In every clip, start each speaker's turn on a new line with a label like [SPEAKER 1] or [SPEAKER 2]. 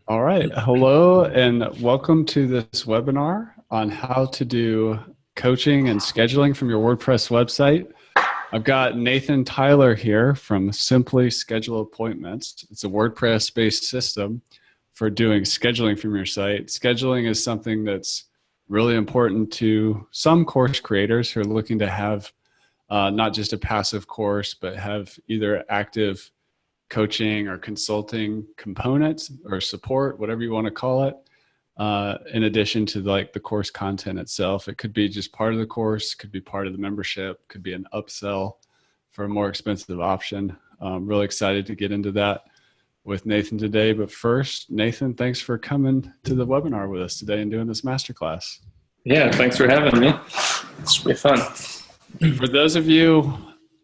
[SPEAKER 1] All right. Hello and welcome to this webinar on how to do coaching and scheduling from your WordPress website. I've got Nathan Tyler here from Simply Schedule Appointments. It's a WordPress-based system for doing scheduling from your site. Scheduling is something that's really important to some course creators who are looking to have not just a passive course, but have either active coaching or consulting components or support, whatever you want to call it, in addition to like the course content itself. It could be just part of the course, could be part of the membership, could be an upsell for a more expensive option. I'm really excited to get into that with Nathan today. But first, Nathan, thanks for coming to the webinar with us today and doing this masterclass.
[SPEAKER 2] Yeah, thanks for having me. This will be fun.
[SPEAKER 1] For those of you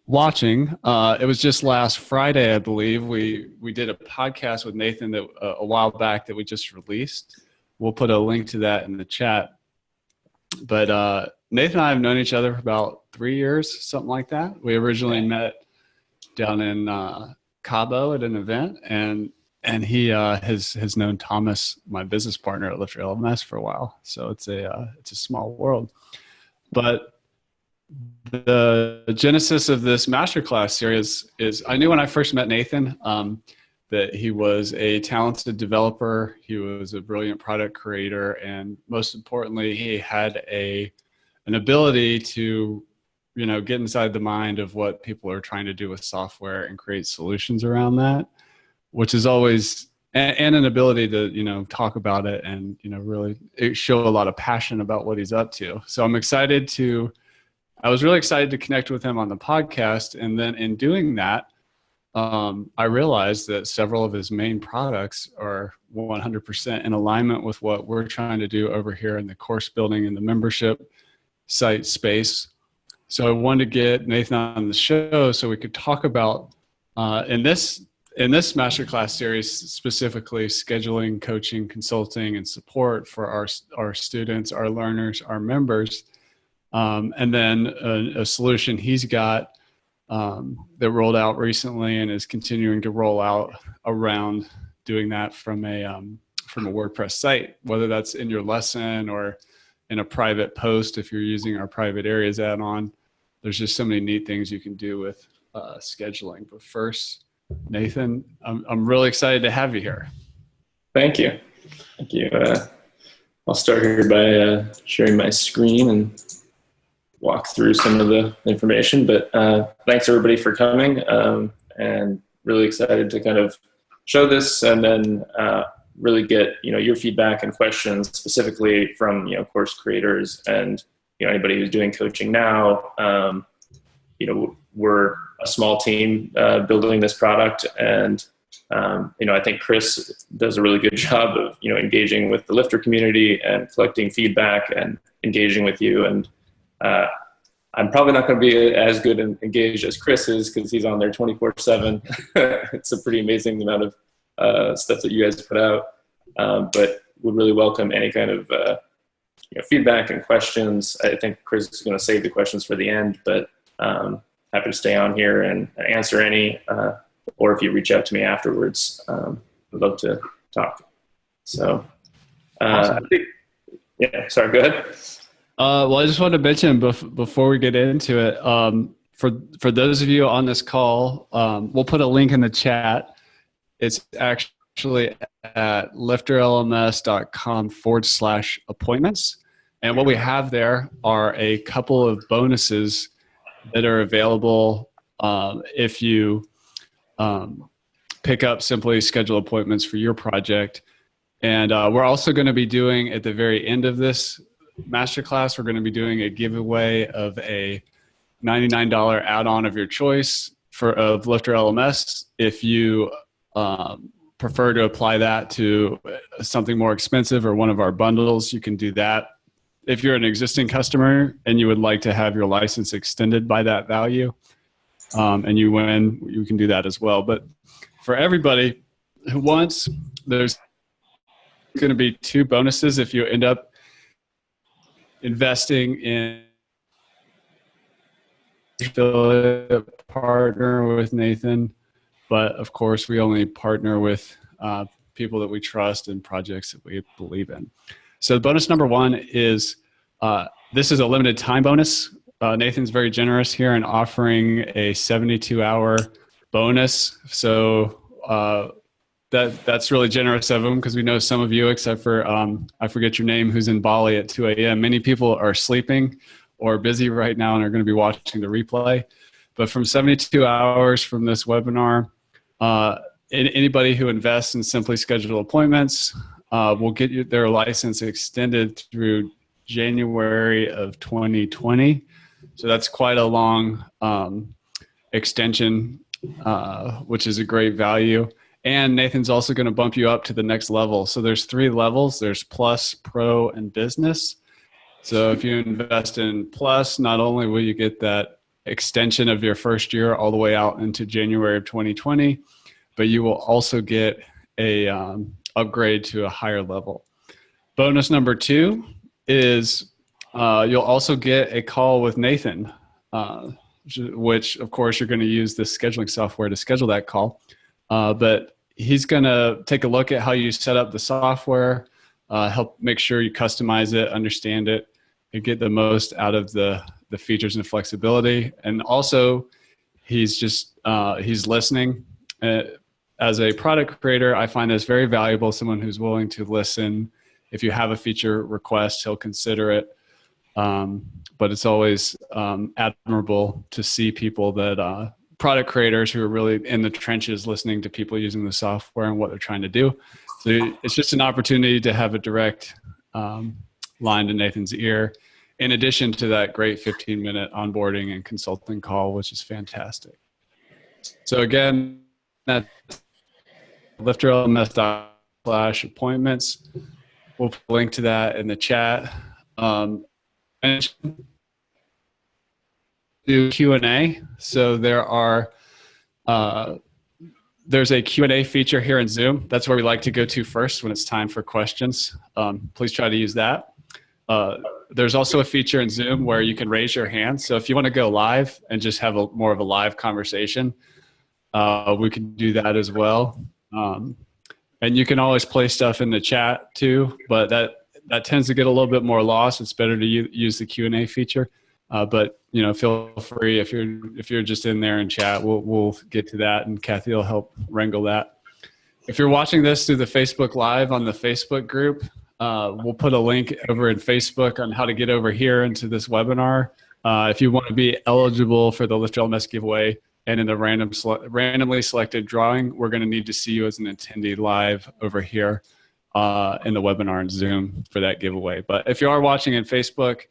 [SPEAKER 1] watching, it was just last Friday, I believe, we did a podcast with Nathan that a while back that we just released. We'll put a link to that in the chat. But Nathan and I have known each other for about 3 years, something like that. We originally met down in Cabo at an event, and he has known Thomas, my business partner at LifterLMS, for a while. So it's a small world. But the genesis of this masterclass series is I knew when I first met Nathan that he was a talented developer. He was a brilliant product creator, and most importantly, he had an ability to, get inside the mind of what people are trying to do with software and create solutions around that, which is always and an ability to talk about it and really show a lot of passion about what he's up to. So I was really excited to connect with him on the podcast. And then in doing that, I realized that several of his main products are 100% in alignment with what we're trying to do over here in the course building and the membership site space. So I wanted to get Nathan on the show so we could talk about, in this masterclass series, specifically scheduling, coaching, consulting, and support for our students, our learners, our members. And then a solution he's got that rolled out recently and is continuing to roll out around doing that from a WordPress site, whether that's in your lesson or in a private post. If you're using our private areas add-on, there's just so many neat things you can do with scheduling. But first, Nathan, I'm really excited to have you here.
[SPEAKER 2] Thank you. Thank you. I'll start here by sharing my screen and walk through some of the information, but thanks everybody for coming, and really excited to kind of show this and then really get your feedback and questions specifically from course creators and anybody who's doing coaching now. We're a small team building this product, and I think Chris does a really good job of engaging with the Lifter community and collecting feedback and engaging with you. And I'm probably not going to be as good and engaged as Chris is because he's on there 24/7. It's a pretty amazing amount of stuff that you guys put out, but would really welcome any kind of feedback and questions. I think Chris is going to save the questions for the end, but happy to stay on here and answer any, or if you reach out to me afterwards, I'd love to talk. So,
[SPEAKER 1] Awesome.
[SPEAKER 2] Sorry, go ahead.
[SPEAKER 1] Well, I just wanted to mention before we get into it, for those of you on this call, we'll put a link in the chat. It's actually at lifterlms.com/appointments. And what we have there are a couple of bonuses that are available if you pick up Simply Schedule Appointments for your project. And we're also going to be doing, at the very end of this masterclass, we're going to be doing a giveaway of a $99 add-on of your choice of LifterLMS. If you prefer to apply that to something more expensive or one of our bundles, you can do that. If you're an existing customer and you would like to have your license extended by that value, and you win, you can do that as well. But for everybody who wants, there's going to be 2 bonuses if you end up investing in affiliate partner with Nathan. But of course, we only partner with people that we trust and projects that we believe in. So bonus number one is, this is a limited time bonus. Nathan's very generous here in offering a 72-hour bonus. So that's really generous of him, because we know some of you, except for I forget your name, who's in Bali at 2 a.m. Many people are sleeping or busy right now and are going to be watching the replay. But from 72 hours from this webinar, anybody who invests in Simply Schedule Appointments will get their license extended through January of 2020. So that's quite a long extension, which is a great value. And Nathan's also going to bump you up to the next level. So there's 3 levels. There's Plus, Pro, and Business. So if you invest in Plus, not only will you get that extension of your first year all the way out into January of 2020, but you will also get a upgrade to a higher level. Bonus number 2 is you'll also get a call with Nathan, which of course you're going to use the scheduling software to schedule that call. But he's going to take a look at how you set up the software, help make sure you customize it, understand it, and get the most out of the features and flexibility. And also, he's listening. As a product creator, I find this very valuable, someone who's willing to listen. If you have a feature request, he'll consider it. But it's always admirable to see people that product creators who are really in the trenches listening to people using the software and what they're trying to do. So it's just an opportunity to have a direct line to Nathan's ear, in addition to that great 15-minute onboarding and consulting call, which is fantastic. So again, that's LifterLMS.com/appointments. We'll put a link to that in the chat. And do Q&A. So there's a Q&A feature here in Zoom. That's where we like to go to first when it's time for questions. Please try to use that. There's also a feature in Zoom where you can raise your hand. So if you want to go live and just have more of a live conversation, we can do that as well. And you can always play stuff in the chat too, but that tends to get a little bit more lost. It's better to use the Q&A feature. But feel free, if you're just in there and chat, we'll get to that, and Kathy will help wrangle that. If you're watching this through the Facebook Live on the Facebook group, we'll put a link over in Facebook on how to get over here into this webinar. If you want to be eligible for the LifterLMS giveaway and in the randomly selected drawing, we're going to need to see you as an attendee live over here in the webinar in Zoom for that giveaway. But if you are watching in Facebook,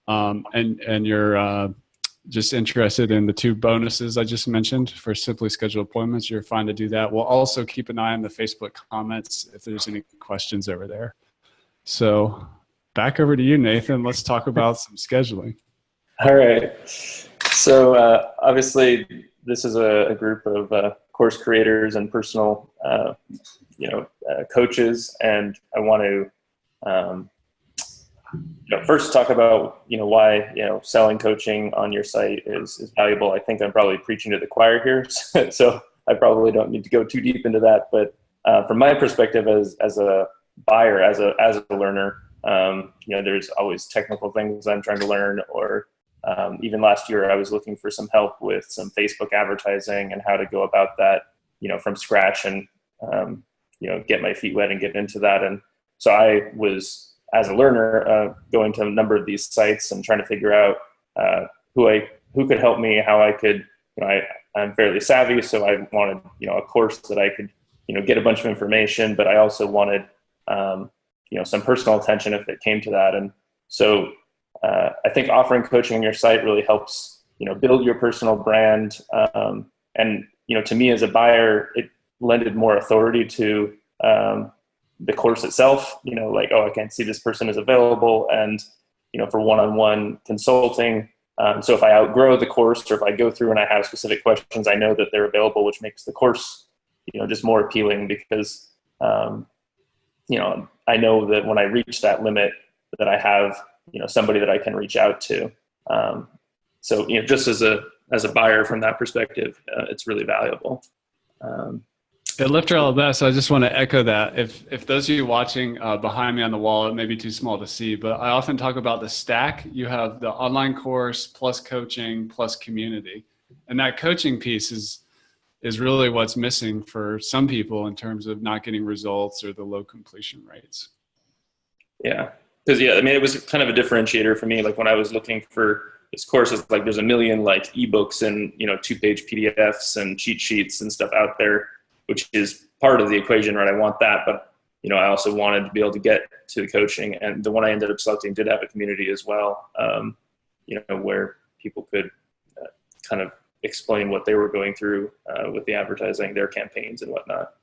[SPEAKER 1] and you're just interested in the 2 bonuses I just mentioned for Simply Scheduled Appointments, you're fine to do that. We'll also keep an eye on the Facebook comments if there's any questions over there. So back over to you, Nathan. Let's talk about some scheduling.
[SPEAKER 2] All right. So obviously, this is a group of course creators and personal coaches, and I want to first talk about why selling coaching on your site is valuable. I think I'm probably preaching to the choir here, so I probably don't need to go too deep into that. But from my perspective as a buyer, as a learner, there's always technical things I'm trying to learn, or even last year I was looking for some help with some Facebook advertising and how to go about that from scratch, and get my feet wet and get into that. And so I was, as a learner, going to a number of these sites and trying to figure out who could help me, how I could. I'm fairly savvy, so I wanted a course that I could get a bunch of information, but I also wanted some personal attention if it came to that. And so I think offering coaching on your site really helps build your personal brand. And to me as a buyer, it lended more authority to the course itself, I can see this person is available, and, for one-on-one consulting. So if I outgrow the course, or if I go through and I have specific questions, I know that they're available, which makes the course, just more appealing, because, I know that when I reach that limit that I have, somebody that I can reach out to. So, just as a buyer from that perspective, it's really valuable.
[SPEAKER 1] At LifterLMS, I just want to echo that. If those of you watching behind me on the wall, it may be too small to see, but I often talk about the stack. You have the online course plus coaching plus community. And that coaching piece is really what's missing for some people in terms of not getting results or the low completion rates.
[SPEAKER 2] Yeah. Because, yeah, I mean, it was kind of a differentiator for me. Like when I was looking for this course, it's like there's a million like ebooks and, 2-page PDFs and cheat sheets and stuff out there, which is part of the equation, right? I want that, but I also wanted to be able to get to the coaching, and the one I ended up selecting did have a community as well, where people could kind of explain what they were going through with the advertising, their campaigns and whatnot.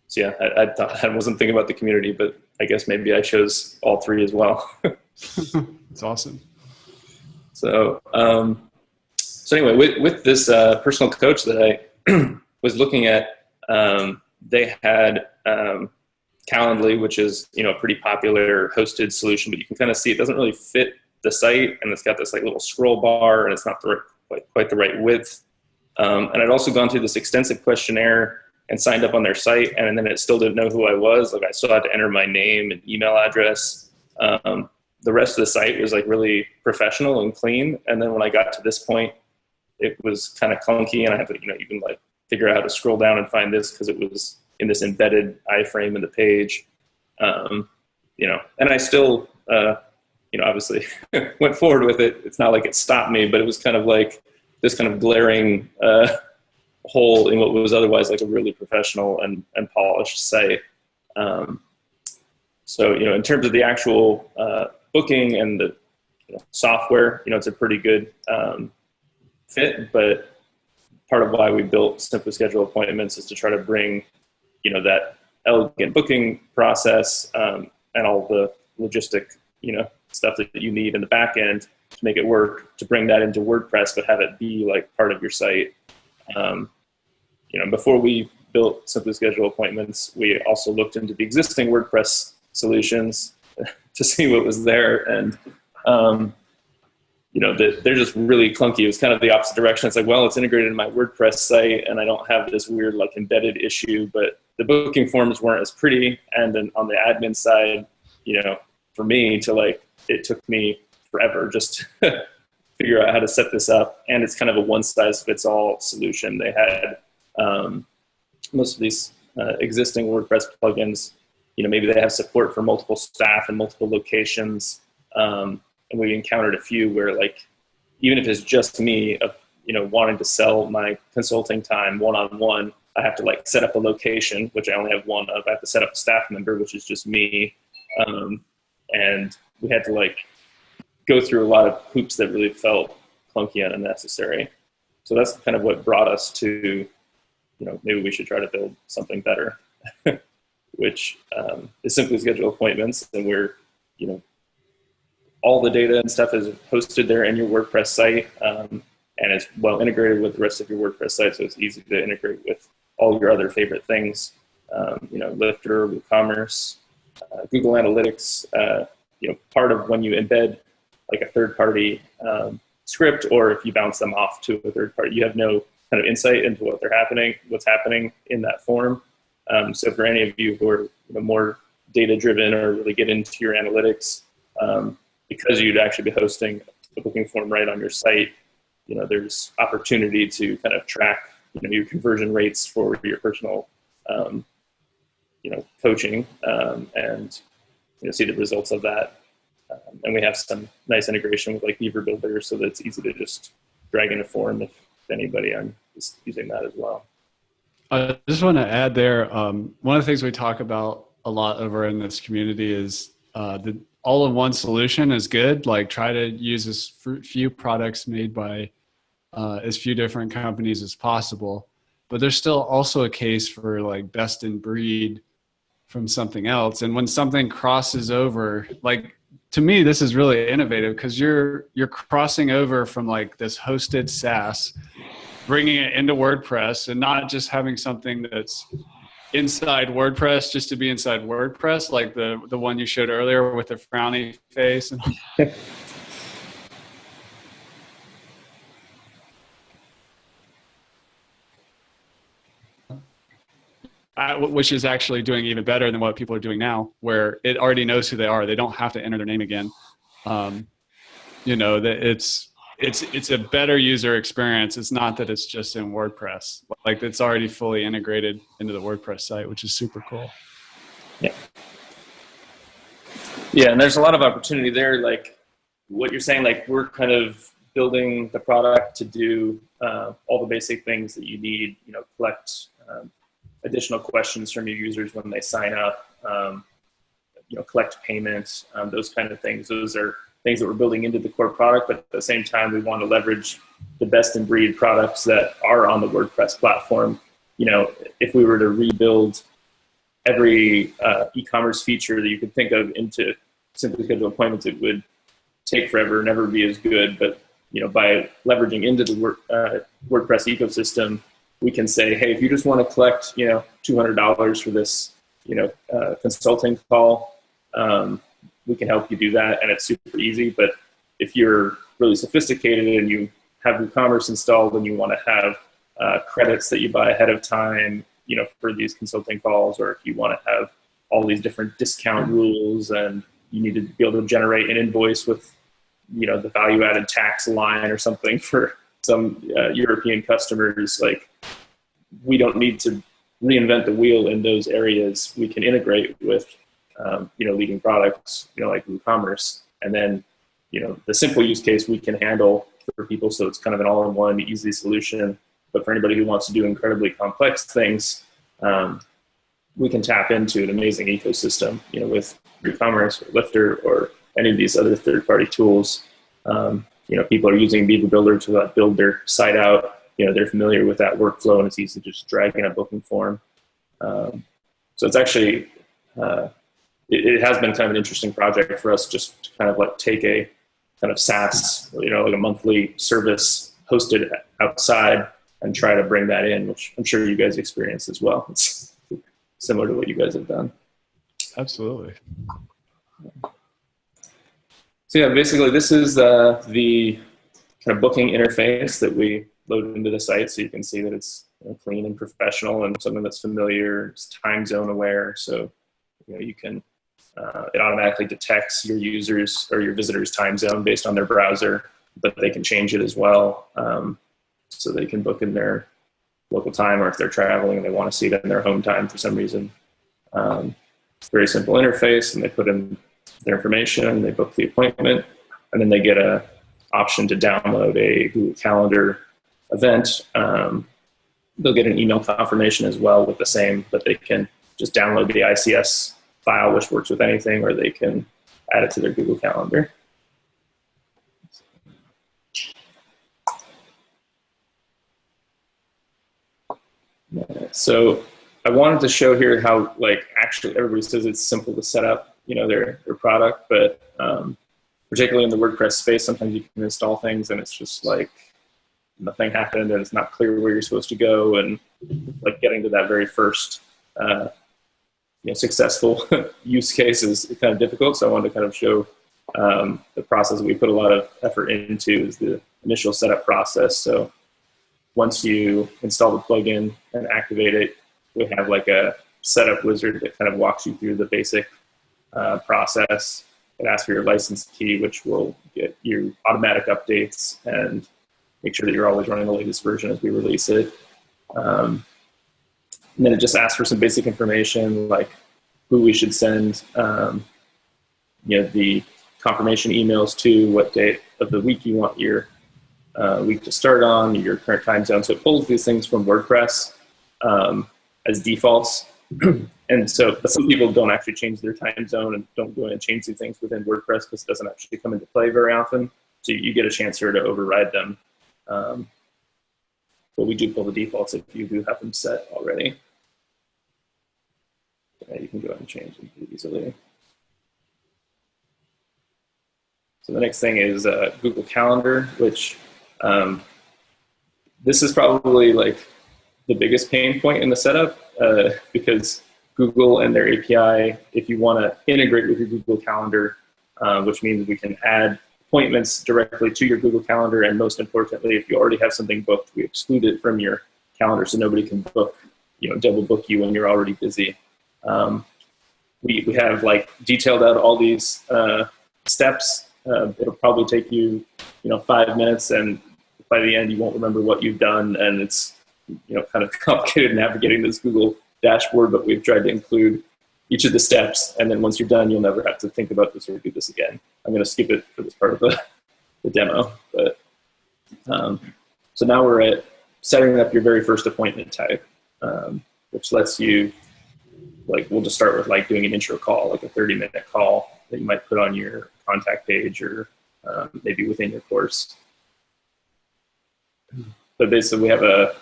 [SPEAKER 2] So yeah, I thought I wasn't thinking about the community, but I guess maybe I chose all three as well.
[SPEAKER 1] It's awesome.
[SPEAKER 2] So anyway, with this personal coach that I was looking at, they had Calendly, which is a pretty popular hosted solution, but you can kind of see it doesn't really fit the site, and it's got this like little scroll bar, and it's not quite the right width. And I'd also gone through this extensive questionnaire and signed up on their site, and then it still didn't know who I was. Like I still had to enter my name and email address. The rest of the site was like really professional and clean. And then when I got to this point, it was kind of clunky, and I had to, even like figure out how to scroll down and find this because it was in this embedded iframe in the page. And I still, obviously went forward with it. It's not like it stopped me, but it was kind of like this kind of glaring hole in what was otherwise like a really professional and polished site. So, in terms of the actual booking and the software, it's a pretty good fit, but part of why we built Simply Schedule Appointments is to try to bring, that elegant booking process and all the logistic, stuff that you need in the back end to make it work, to bring that into WordPress, but have it be like part of your site. Before we built Simply Schedule Appointments, we also looked into the existing WordPress solutions to see what was there. And, they're just really clunky. It was kind of the opposite direction. It's like, well, it's integrated in my WordPress site and I don't have this weird like embedded issue, but the booking forms weren't as pretty. And then on the admin side, for me to like, it took me forever just to figure out how to set this up. And it's kind of a one size fits all solution. They had most of these existing WordPress plugins, maybe they have support for multiple staff and multiple locations. And we encountered a few where like, even if it's just me, wanting to sell my consulting time one-on-one, I have to like set up a location, which I only have one of. I have to set up a staff member, which is just me. And we had to like go through a lot of hoops that really felt clunky and unnecessary. So that's kind of what brought us to, maybe we should try to build something better, which is Simply Schedule Appointments. And we're, all the data and stuff is hosted there in your WordPress site, and it's well integrated with the rest of your WordPress site, so it's easy to integrate with all your other favorite things, Lifter, WooCommerce, Google Analytics. Part of when you embed like a third-party script, or if you bounce them off to a third party, you have no kind of insight into what's happening in that form. So for any of you who are more data-driven or really get into your analytics, because you'd actually be hosting a booking form right on your site, there's opportunity to kind of track, your conversion rates for your personal, coaching, and see the results of that. And we have some nice integration with like Beaver Builder, so that it's easy to just drag in a form if anybody is using that as well.
[SPEAKER 1] I just want to add there, one of the things we talk about a lot over in this community is the all-in-one solution is good. Like try to use as few products made by as few different companies as possible. But there's still also a case for like best in breed from something else. And when something crosses over, like to me, this is really innovative because you're crossing over from like this hosted SaaS, bringing it into WordPress, and not just having something that's inside WordPress just to be inside WordPress, like the one you showed earlier with the frowny face. which is actually doing even better than what people are doing now, where it already knows who they are. They don't have to enter their name again. You know, that it's a better user experience. It's not that it's just in WordPress. Like, it's already fully integrated into the WordPress site, which is super cool.
[SPEAKER 2] Yeah. Yeah, and there's a lot of opportunity there. Like what you're saying, like we're kind of building the product to do all the basic things that you need, you know, collect additional questions from your users when they sign up, you know, collect payments, those kind of things. Those are things that we're building into the core product, but at the same time, we want to leverage the best in breed products that are on the WordPress platform. You know, if we were to rebuild every e-commerce feature that you could think of into Simply Schedule Appointments, it would take forever, never be as good. But, you know, by leveraging into the WordPress ecosystem, we can say, hey, if you just want to collect, you know, $200 for this, you know, consulting call, we can help you do that, and it's super easy. But if you're really sophisticated and you have WooCommerce installed and you want to have credits that you buy ahead of time, you know, for these consulting calls, or if you want to have all these different discount rules and you need to be able to generate an invoice with, you know, the value-added tax line or something for some European customers, like we don't need to reinvent the wheel in those areas. We can integrate with you know, leading products, you know, like WooCommerce, and then, you know, the simple use case we can handle for people. So it's kind of an all-in-one easy solution. But for anybody who wants to do incredibly complex things, we can tap into an amazing ecosystem, you know, with WooCommerce or Lifter or any of these other third-party tools. You know, people are using Beaver Builder to build their site out. You know, they're familiar with that workflow, and it's easy to just drag in a booking form. So it's actually it has been kind of an interesting project for us, just to kind of like take a kind of SaaS, you know, like a monthly service hosted outside and try to bring that in, which I'm sure you guys experience as well. It's similar to what you guys have done.
[SPEAKER 1] Absolutely.
[SPEAKER 2] So yeah, basically this is the kind of booking interface that we load into the site. So you can see that it's, you know, clean and professional and something that's familiar, it's time zone aware. So, you know, you can, it automatically detects your users or your visitors' time zone based on their browser, but they can change it as well. So they can book in their local time, or if they're traveling and they want to see it in their home time for some reason. Very simple interface, and they put in their information, they book the appointment, and then they get a option to download a Google Calendar event. They'll get an email confirmation as well with the same, but they can just download the ICS file, which works with anything, or they can add it to their Google Calendar. So I wanted to show here how, like, actually everybody says it's simple to set up, you know, their product, but particularly in the WordPress space, sometimes you can install things and it's just like nothing happened and it's not clear where you're supposed to go, and like getting to that very first you know, successful use case is kind of difficult. So I wanted to kind of show the process that we put a lot of effort into is the initial setup process. So once you install the plugin and activate it, we have like a setup wizard that kind of walks you through the basic process. It asks for your license key, which will get you automatic updates and make sure that you're always running the latest version as we release it. And then it just asks for some basic information, like who we should send you know, the confirmation emails to, what day of the week you want your week to start on, your current time zone. So it pulls these things from WordPress as defaults. And so, but some people don't actually change their time zone and don't go in and change these things within WordPress because it doesn't actually come into play very often. So you get a chance here to override them. But we do pull the defaults if you do have them set already. You can go ahead and change them pretty easily. So the next thing is Google Calendar, which this is probably like the biggest pain point in the setup because Google and their API, if you want to integrate with your Google Calendar, which means we can add appointments directly to your Google Calendar, and most importantly, if you already have something booked, we exclude it from your calendar so nobody can book double book you when you're already busy. We have like detailed out all these steps. It'll probably take you 5 minutes, and by the end you won't remember what you've done, and it's kind of complicated navigating this Google dashboard, but we've tried to include each of the steps, and then once you're done, you'll never have to think about this or do this again. I'm going to skip it for this part of the demo, but so now we're at setting up your very first appointment type, which lets you, we'll just start with doing an intro call, like a 30-minute call that you might put on your contact page or maybe within your course. But basically, we have a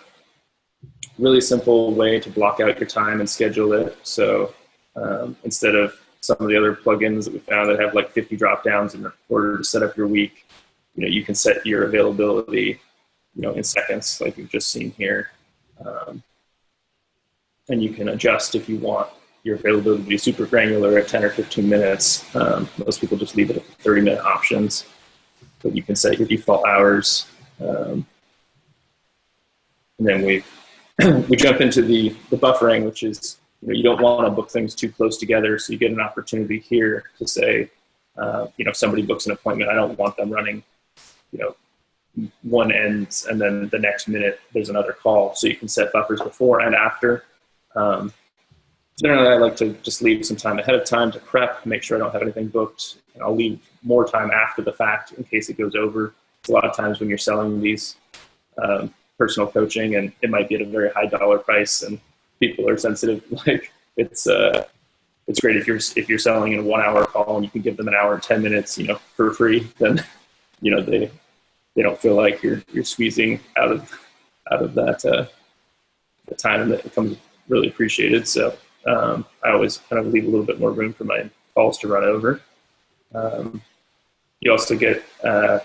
[SPEAKER 2] really simple way to block out your time and schedule it. So instead of some of the other plugins that we found that have 50 drop downs in order to set up your week, you can set your availability, in seconds, like you've just seen here. And you can adjust if you want your availability to be super granular at 10 or 15 minutes. Most people just leave it at the 30-minute options, but you can set your default hours. And then we jump into the buffering, which is, you don't want to book things too close together. So you get an opportunity here to say, if somebody books an appointment, I don't want them running, one ends and then the next minute there's another call. So you can set buffers before and after. Generally, I like to just leave some time ahead of time to prep, make sure I don't have anything booked. And I'll leave more time after the fact in case it goes over. A lot of times when you're selling these personal coaching, and it might be at a very high dollar price, and people are sensitive. It's great if you're selling in a 1 hour call and you can give them an hour and 10 minutes, for free. Then, they don't feel like you're squeezing out of that the time, and that becomes really appreciated. So I always kind of leave a little bit more room for my calls to run over. You also get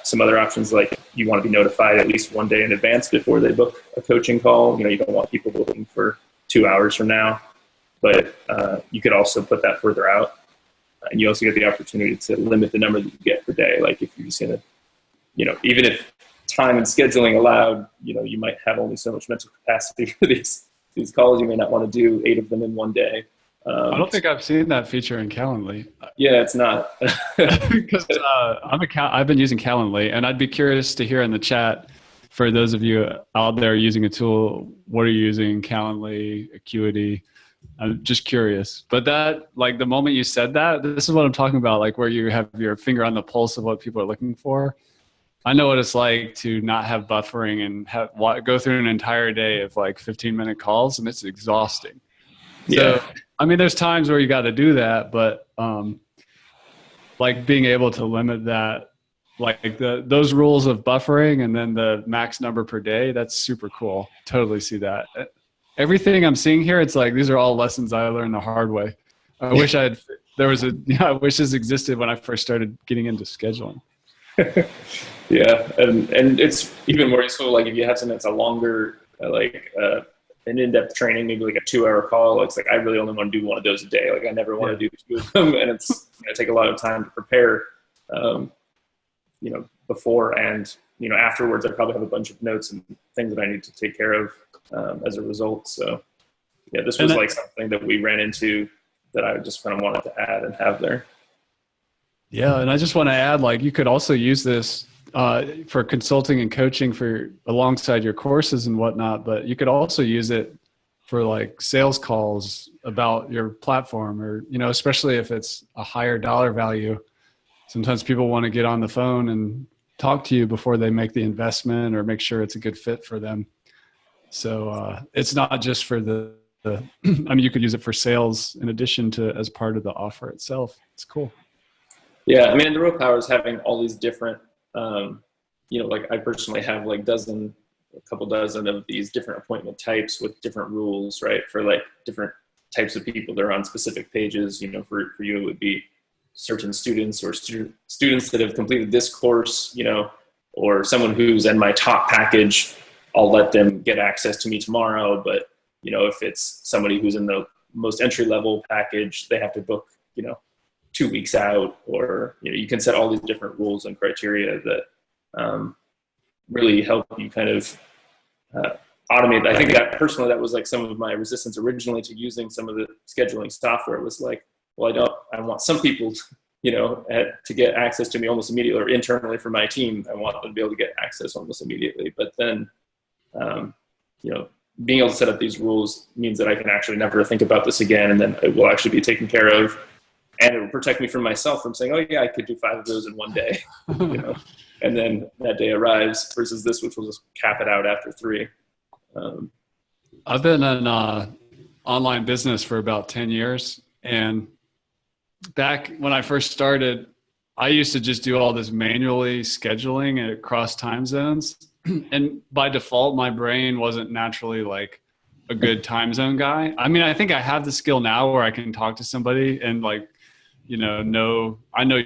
[SPEAKER 2] some other options, like you want to be notified at least 1 day in advance before they book a coaching call. You don't want people booking for 2 hours from now, but you could also put that further out. And you also get the opportunity to limit the number that you get per day. Like if you're just going to, even if time and scheduling allowed, you might have only so much mental capacity for these calls. You may not want to do 8 of them in 1 day.
[SPEAKER 1] I don't think I've seen that feature in Calendly.
[SPEAKER 2] Yeah, it's not.
[SPEAKER 1] Because I've been using Calendly, and I'd be curious to hear in the chat, for those of you out there using a tool, what are you using? Calendly, Acuity? I'm just curious. But that, the moment you said that, this is what I'm talking about, where you have your finger on the pulse of what people are looking for. I know what it's like to not have buffering and go through an entire day of 15-minute calls, and it's exhausting.
[SPEAKER 2] Yeah.
[SPEAKER 1] So, there's times where you got to do that, but being able to limit that, those rules of buffering and then the max number per day, that's super cool. Totally see that. Everything I'm seeing here, it's these are all lessons I learned the hard way. I wish I wish this existed when I first started getting into scheduling.
[SPEAKER 2] Yeah, and it's even more useful if you have something that's a longer, an in-depth training, maybe a 2-hour call. It's I really only want to do one of those a day. I never want to do 2 of them, and it's going to take a lot of time to prepare. Before and afterwards, I probably have a bunch of notes and things that I need to take care of as a result. So yeah, this was something that we ran into that I just kind of wanted to add and have there.
[SPEAKER 1] Yeah, and I just want to add, you could also use this for consulting and coaching alongside your courses and whatnot, but you could also use it for sales calls about your platform, or, especially if it's a higher dollar value. Sometimes people want to get on the phone and talk to you before they make the investment or make sure it's a good fit for them. So it's not just for you could use it for sales in addition to as part of the offer itself. It's cool.
[SPEAKER 2] Yeah, the real power is having all these different, I personally have a couple dozen of these different appointment types with different rules, right? For different types of people that are on specific pages. For you, it would be certain students or students that have completed this course, or someone who's in my top package, I'll let them get access to me tomorrow. But, if it's somebody who's in the most entry-level package, they have to book, 2 weeks out, or, you can set all these different rules and criteria that really help you kind of automate. I think that personally, that was like some of my resistance originally to using some of the scheduling software. Was like, well, I want some people, to get access to me almost immediately, or internally for my team, I want them to be able to get access almost immediately. But then, being able to set up these rules means that I can actually never think about this again, and then it will actually be taken care of, and it will protect me from myself from saying, oh yeah, I could do 5 of those in one day, and then that day arrives, versus this, which will just cap it out after 3.
[SPEAKER 1] I've been in online business for about 10 years. And back when I first started, I used to just do all this manually scheduling across time zones. And by default, my brain wasn't naturally like a good time zone guy. I mean, I think I have the skill now where I can talk to somebody and like, I know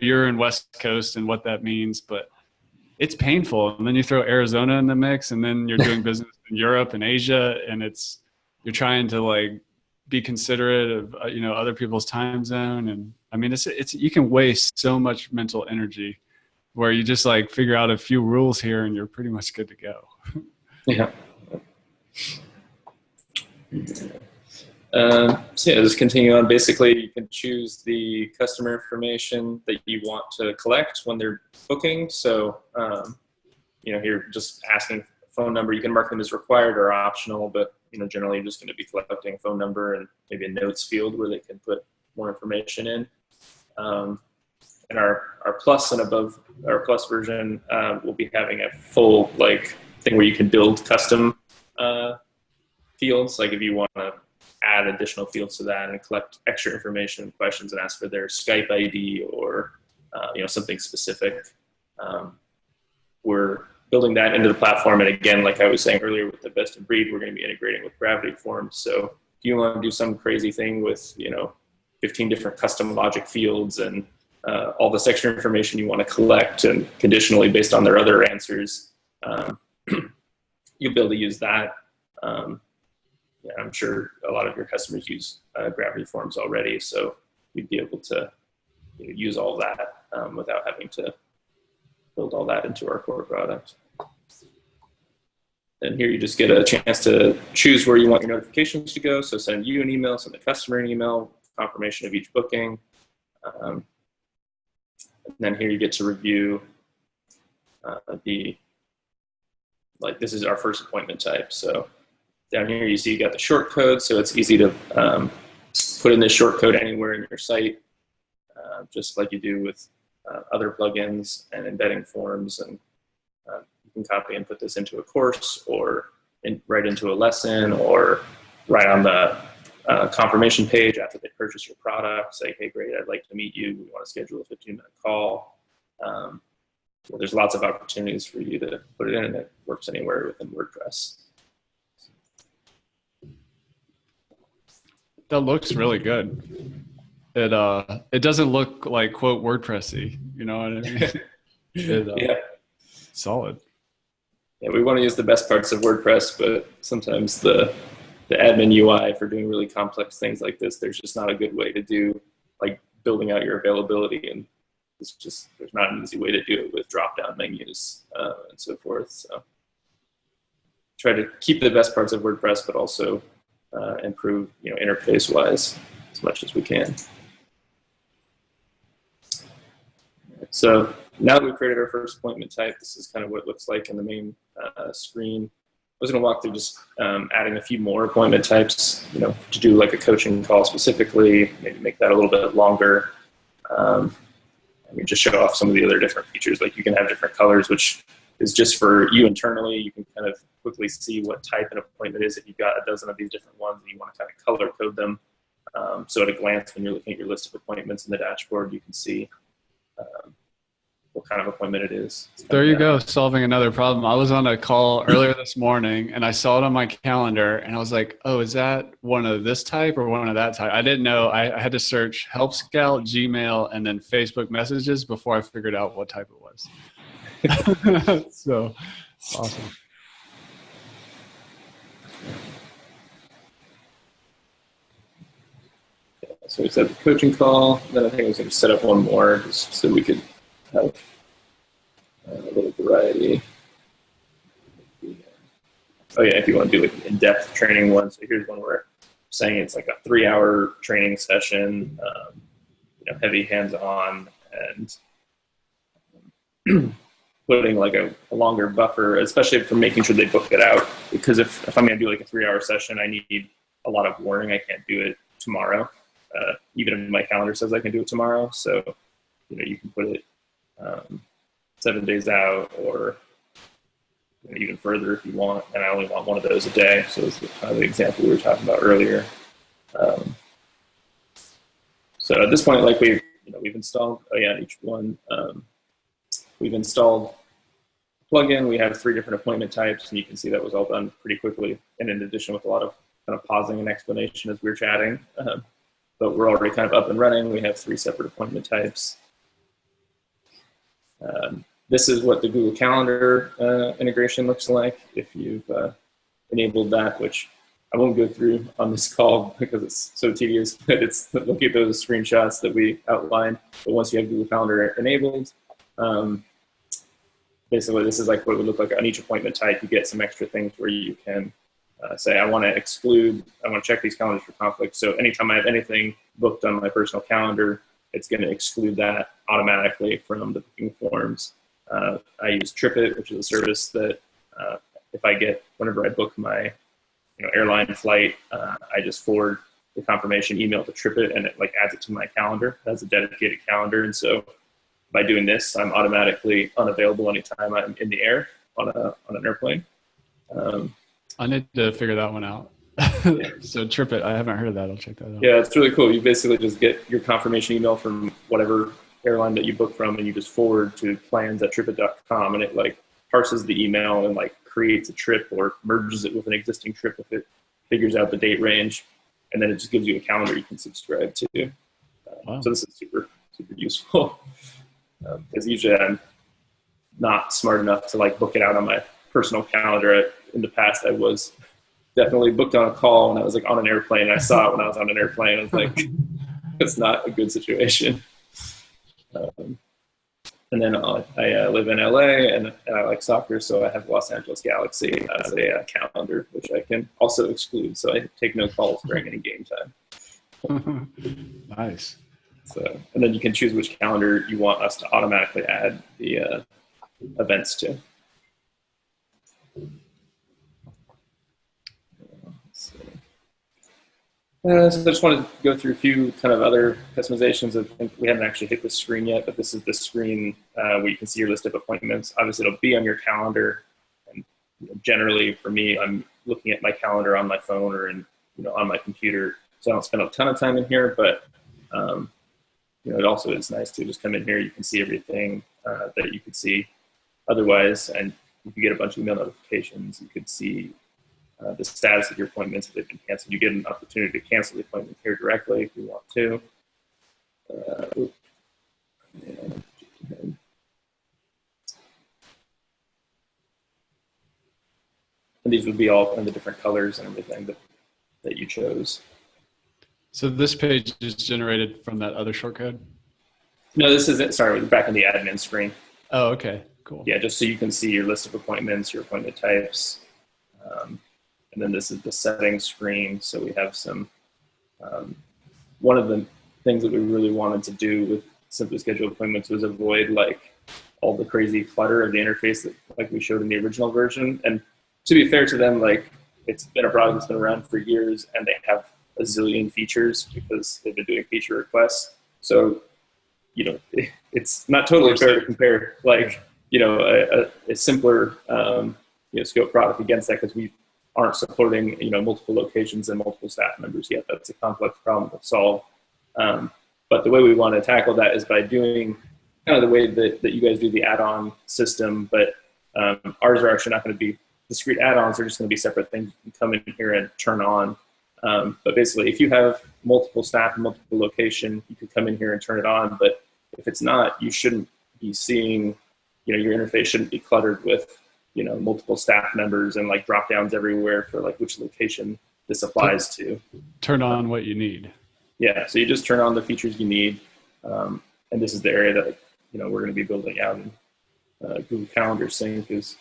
[SPEAKER 1] you're in West Coast and what that means, but it's painful. And then you throw Arizona in the mix, and then you're doing business in Europe and Asia, and you're trying to like be considerate of, other people's time zone. And I mean, it's, you can waste so much mental energy where you just like figure out a few rules here and you're pretty much good to go.
[SPEAKER 2] Yeah. Just continue on. Basically, you can choose the customer information that you want to collect when they're booking. So, here just asking phone number, you can mark them as required or optional, but generally you're just going to be collecting phone number and maybe a notes field where they can put more information in. And our plus and above, our plus version, will be having a full thing where you can build custom fields. Like if you want to add additional fields to that and collect extra information and questions and ask for their Skype ID or something specific. We're building that into the platform. And again, like I was saying earlier with the best of breed, we're going to be integrating with Gravity Forms. So if you want to do some crazy thing with 15 different custom logic fields and all this extra information you want to collect and conditionally based on their other answers, you'll be able to use that. I'm sure a lot of your customers use Gravity Forms already, so you'd be able to use all that without having to build all that into our core product. And here you just get a chance to choose where you want your notifications to go. So send you an email, send the customer an email, confirmation of each booking. And then here you get to review this is our first appointment type. So down here you see you got the short code, so it's easy to put in this short code anywhere in your site, just like you do with other plugins and embedding forms. And you can copy and put this into a course or right into a lesson or right on the confirmation page after they purchase your product. Say, hey, great, I'd like to meet you. We want to schedule a 15-minute call. There's lots of opportunities for you to put it in, and it works anywhere within WordPress.
[SPEAKER 1] That looks really good. It doesn't look like quote WordPressy, you know what I mean?
[SPEAKER 2] Yeah.
[SPEAKER 1] Solid.
[SPEAKER 2] Yeah, we want to use the best parts of WordPress, but sometimes the admin UI for doing really complex things like this, there's just not a good way to do like building out your availability, and there's not an easy way to do it with drop-down menus and so forth. So try to keep the best parts of WordPress, but also improve, interface-wise as much as we can. So now that we've created our first appointment type, this is kind of what it looks like in the main screen. I was going to walk through just adding a few more appointment types, to do like a coaching call specifically, maybe make that a little bit longer. And just show off some of the other different features. Like you can have different colors, which is just for you internally. You can kind of quickly see what type an appointment is if you've got a dozen of these different ones and you want to kind of color code them. So at a glance, when you're looking at your list of appointments in the dashboard, you can see what kind of appointment it is.
[SPEAKER 1] There you go, solving another problem. I was on a call earlier this morning and I saw it on my calendar and I was like, oh, is that one of this type or one of that type? I didn't know. I had to search Help Scout, Gmail, and then Facebook messages before I figured out what type it was. So awesome.
[SPEAKER 2] So we set the coaching call. Then I think I was going to set up one more just so we could have a little variety. oh yeah, if you want to do like an in-depth training one. So here's one where I'm saying it's like a 3-hour training session, heavy hands-on, and putting like a longer buffer, especially for making sure they book it out. Because if I'm going to do like a 3-hour session, I need a lot of warning. I can't do it tomorrow, even if my calendar says I can do it tomorrow. So, you can put it 7 days out, or even further if you want. And I only want one of those a day. So it's kind of the example we were talking about earlier. So at this point, like we've installed, each one, we've installed plugin. We have 3 different appointment types, and you can see that was all done pretty quickly. And in addition, with a lot of kind of pausing and explanation as we were chatting, but we're already kind of up and running. We have 3 separate appointment types. This is what the Google Calendar integration looks like if you've enabled that, which I won't go through on this call because it's so tedious, but it's look at those screenshots that we outlined. But once you have Google Calendar enabled, basically this is like what it would look like on each appointment type. You get some extra things where you can say, I want to check these calendars for conflict. So anytime I have anything booked on my personal calendar, it's going to exclude that automatically from the booking forms. I use TripIt, which is a service that whenever I book my airline flight, I just forward the confirmation email to TripIt, and it like adds it to my calendar. It has a dedicated calendar, and so by doing this, I'm automatically unavailable anytime I'm in the air on an airplane.
[SPEAKER 1] I need to figure that one out. So TripIt, I haven't heard of that. I'll check that out.
[SPEAKER 2] Yeah, it's really cool. You basically just get your confirmation email from whatever airline that you book from, and you just forward to plans@tripit.com, and it like parses the email and like creates a trip or merges it with an existing trip if it figures out the date range, and then it just gives you a calendar you can subscribe to.
[SPEAKER 1] Wow.
[SPEAKER 2] So this is super, super useful because usually I'm not smart enough to like book it out on my personal calendar. In the past, I was definitely booked on a call when I was like on an airplane. I saw it when I was on an airplane. I was like, it's not a good situation. And then I live in LA and I like soccer, so I have Los Angeles Galaxy as a calendar, which I can also exclude. So I take no calls during any game time.
[SPEAKER 1] Nice.
[SPEAKER 2] So, and then you can choose which calendar you want us to automatically add the events to. So I just wanted to go through a few kind of other customizations. I think we haven't actually hit the screen yet, but this is the screen where you can see your list of appointments. Obviously, it'll be on your calendar. And generally, for me, I'm looking at my calendar on my phone or on my computer, so I don't spend a ton of time in here. But it also is nice to just come in here. You can see everything that you could see otherwise, and you can get a bunch of email notifications. You could see the status of your appointments if they've been canceled. You get an opportunity to cancel the appointment here directly if you want to. And these would be all in the different colors and everything that you chose.
[SPEAKER 1] So this page is generated from that other shortcode?
[SPEAKER 2] No, this isn't. Sorry, we're back in the admin screen.
[SPEAKER 1] Oh, okay, cool.
[SPEAKER 2] Yeah, just so you can see your list of appointments, your appointment types. And then this is the settings screen. So we have some, one of the things that we really wanted to do with Simply Scheduled Appointments was avoid like all the crazy clutter of the interface that like we showed in the original version. And to be fair to them, like it's been a product that's been around for years and they have a zillion features because they've been doing feature requests. So, it's not totally fair to compare like, a simpler, scope product against that because we aren't supporting, multiple locations and multiple staff members yet. That's a complex problem to solve. But the way we want to tackle that is by doing kind of the way that you guys do the add-on system, but ours are actually not going to be discrete add-ons. They're just going to be separate things you can come in here and turn on. But basically, if you have multiple staff and multiple location, you could come in here and turn it on. But if it's not, you shouldn't be seeing, your interface shouldn't be cluttered with multiple staff members and like drop downs everywhere for like which location this applies to.
[SPEAKER 1] Turn on what you need.
[SPEAKER 2] Yeah, so you just turn on the features you need. And this is the area that we're going to be building out in Google Calendar Sync is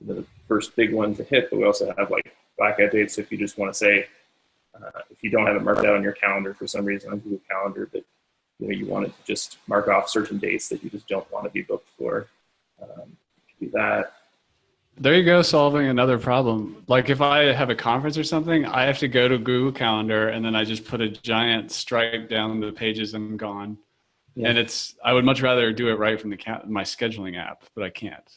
[SPEAKER 2] the first big one to hit, but we also have like blackout dates. So if you just want to say, if you don't have it marked out on your calendar for some reason on Google Calendar, but you want to just mark off certain dates that you just don't want to be booked for, do that.
[SPEAKER 1] There you go, solving another problem. Like if I have a conference or something, I have to go to Google Calendar and then I just put a giant stripe down the pages and I'm gone. Yeah. And I would much rather do it right from my scheduling app, but I can't.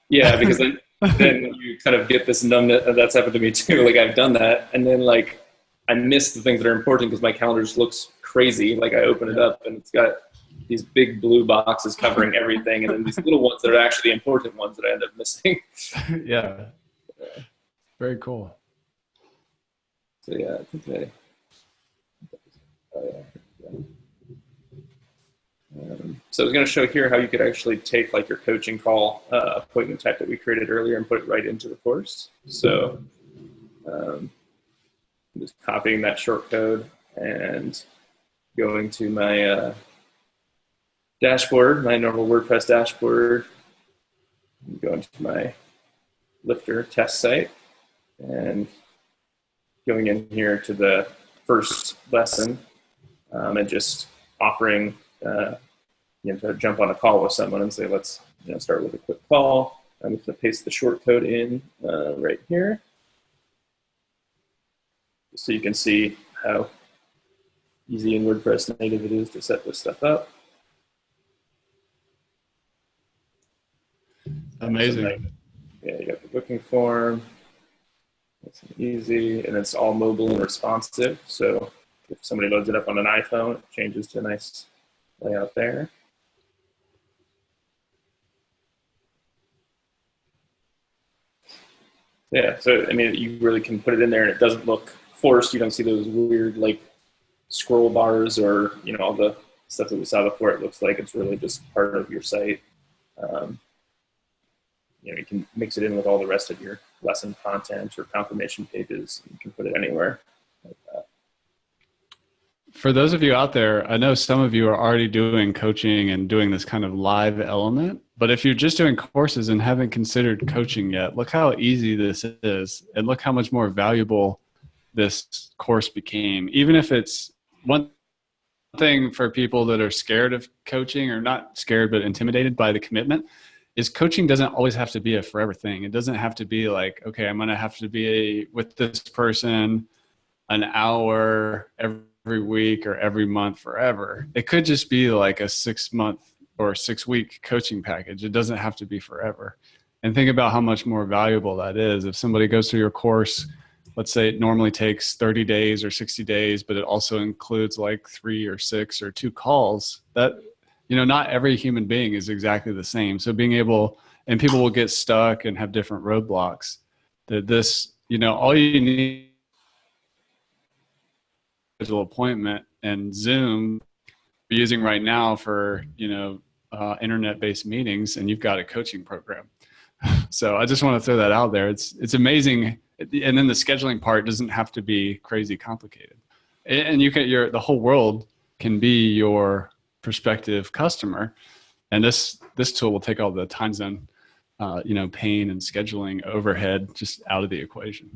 [SPEAKER 2] Yeah, because then you kind of get this numbness. That's happened to me too. Like I've done that, and then like I miss the things that are important because my calendar just looks crazy. Like I open it up and it's got these big blue boxes covering everything, and then these little ones that are actually important ones that I end up missing.
[SPEAKER 1] Yeah. Very cool.
[SPEAKER 2] So yeah, I think so I was going to show here how you could actually take like your coaching call appointment type that we created earlier and put it right into the course. So I'm just copying that short code and going to my dashboard, my normal WordPress dashboard, going to my Lifter test site and going in here to the first lesson and just offering to jump on a call with someone and say, let's start with a quick call. I'm just going to paste the short code in right here so you can see how easy in WordPress native it is to set this stuff up.
[SPEAKER 1] Amazing.
[SPEAKER 2] So yeah, you got the booking form. It's easy, and it's all mobile and responsive. So if somebody loads it up on an iPhone, it changes to a nice layout there. Yeah, so I mean, you really can put it in there, and it doesn't look forced. You don't see those weird like scroll bars or all the stuff that we saw before. It looks like it's really just part of your site. You can mix it in with all the rest of your lesson content or confirmation pages. You can put it anywhere like that.
[SPEAKER 1] For those of you out there, I know some of you are already doing coaching and doing this kind of live element, but if you're just doing courses and haven't considered coaching yet, look how easy this is and look how much more valuable this course became. Even if it's one thing for people that are scared of coaching, or not scared, but intimidated by the commitment, is coaching doesn't always have to be a forever thing. It doesn't have to be like, okay, I'm going to have to be with this person an hour every week or every month forever. It could just be like a 6-month or 6-week coaching package. It doesn't have to be forever. And think about how much more valuable that is. If somebody goes through your course, let's say it normally takes 30 days or 60 days, but it also includes like 3 or 6 or 2 calls, that not every human being is exactly the same. So being able, and people will get stuck and have different roadblocks, that this, all you need is an appointment, and Zoom we're using right now for, internet-based meetings, and you've got a coaching program. So I just want to throw that out there. It's amazing. And then the scheduling part doesn't have to be crazy complicated. And the whole world can be your prospective customer, and this tool will take all the time zone pain and scheduling overhead just out of the equation.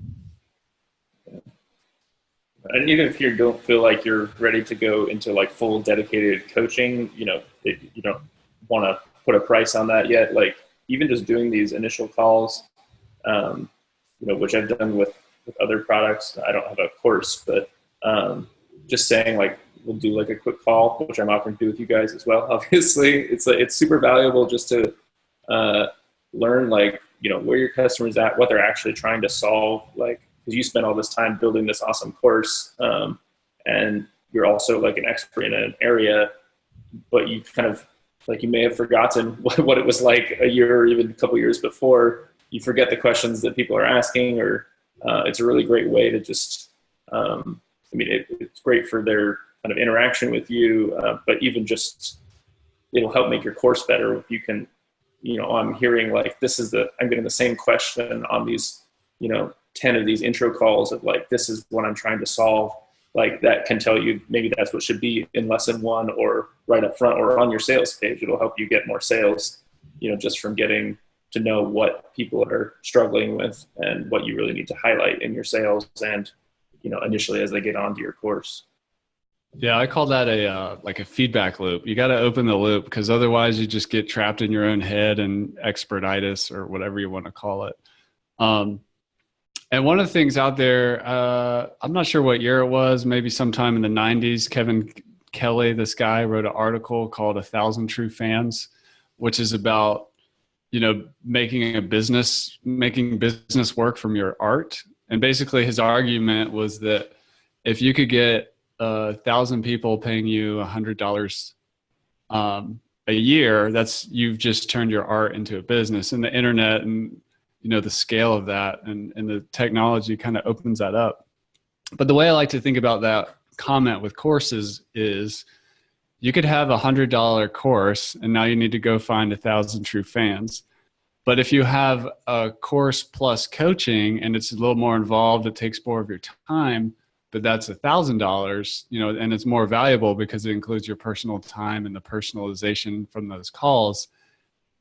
[SPEAKER 2] And even if you don't feel like you're ready to go into like full dedicated coaching, you don't want to put a price on that yet. Like even just doing these initial calls, which I've done with other products. I don't have a course, but just saying like, we'll do like a quick call, which I'm offering to do with you guys as well. Obviously, it's super valuable just to learn like where your customer's at, what they're actually trying to solve. Like, because you spend all this time building this awesome course, and you're also like an expert in an area, but you kind of like you may have forgotten what it was like a year or even a couple years before. You forget the questions that people are asking, or it's a really great way to just. It's great for their kind of interaction with you, but even just it'll help make your course better if you can, I'm hearing like I'm getting the same question on these, 10 of these intro calls of like, this is what I'm trying to solve. Like that can tell you maybe that's what should be in lesson 1 or right up front or on your sales page. It'll help you get more sales, just from getting to know what people are struggling with and what you really need to highlight in your sales and, initially as they get onto your course.
[SPEAKER 1] Yeah, I call that a feedback loop. You got to open the loop, because otherwise you just get trapped in your own head and expertitis, or whatever you want to call it. And one of the things out there, I'm not sure what year it was, maybe sometime in the 90s, Kevin Kelly, this guy, wrote an article called 1,000 True Fans, which is about, making business work from your art. And basically his argument was that if you could get 1,000 people paying you $100 a year, you've just turned your art into a business. And the internet and the scale of that and the technology kind of opens that up. But the way I like to think about that comment with courses is, you could have $100 course and now you need to go find 1,000 true fans. But if you have a course plus coaching and it's a little more involved, it takes more of your time, but that's $1,000, and it's more valuable because it includes your personal time and the personalization from those calls.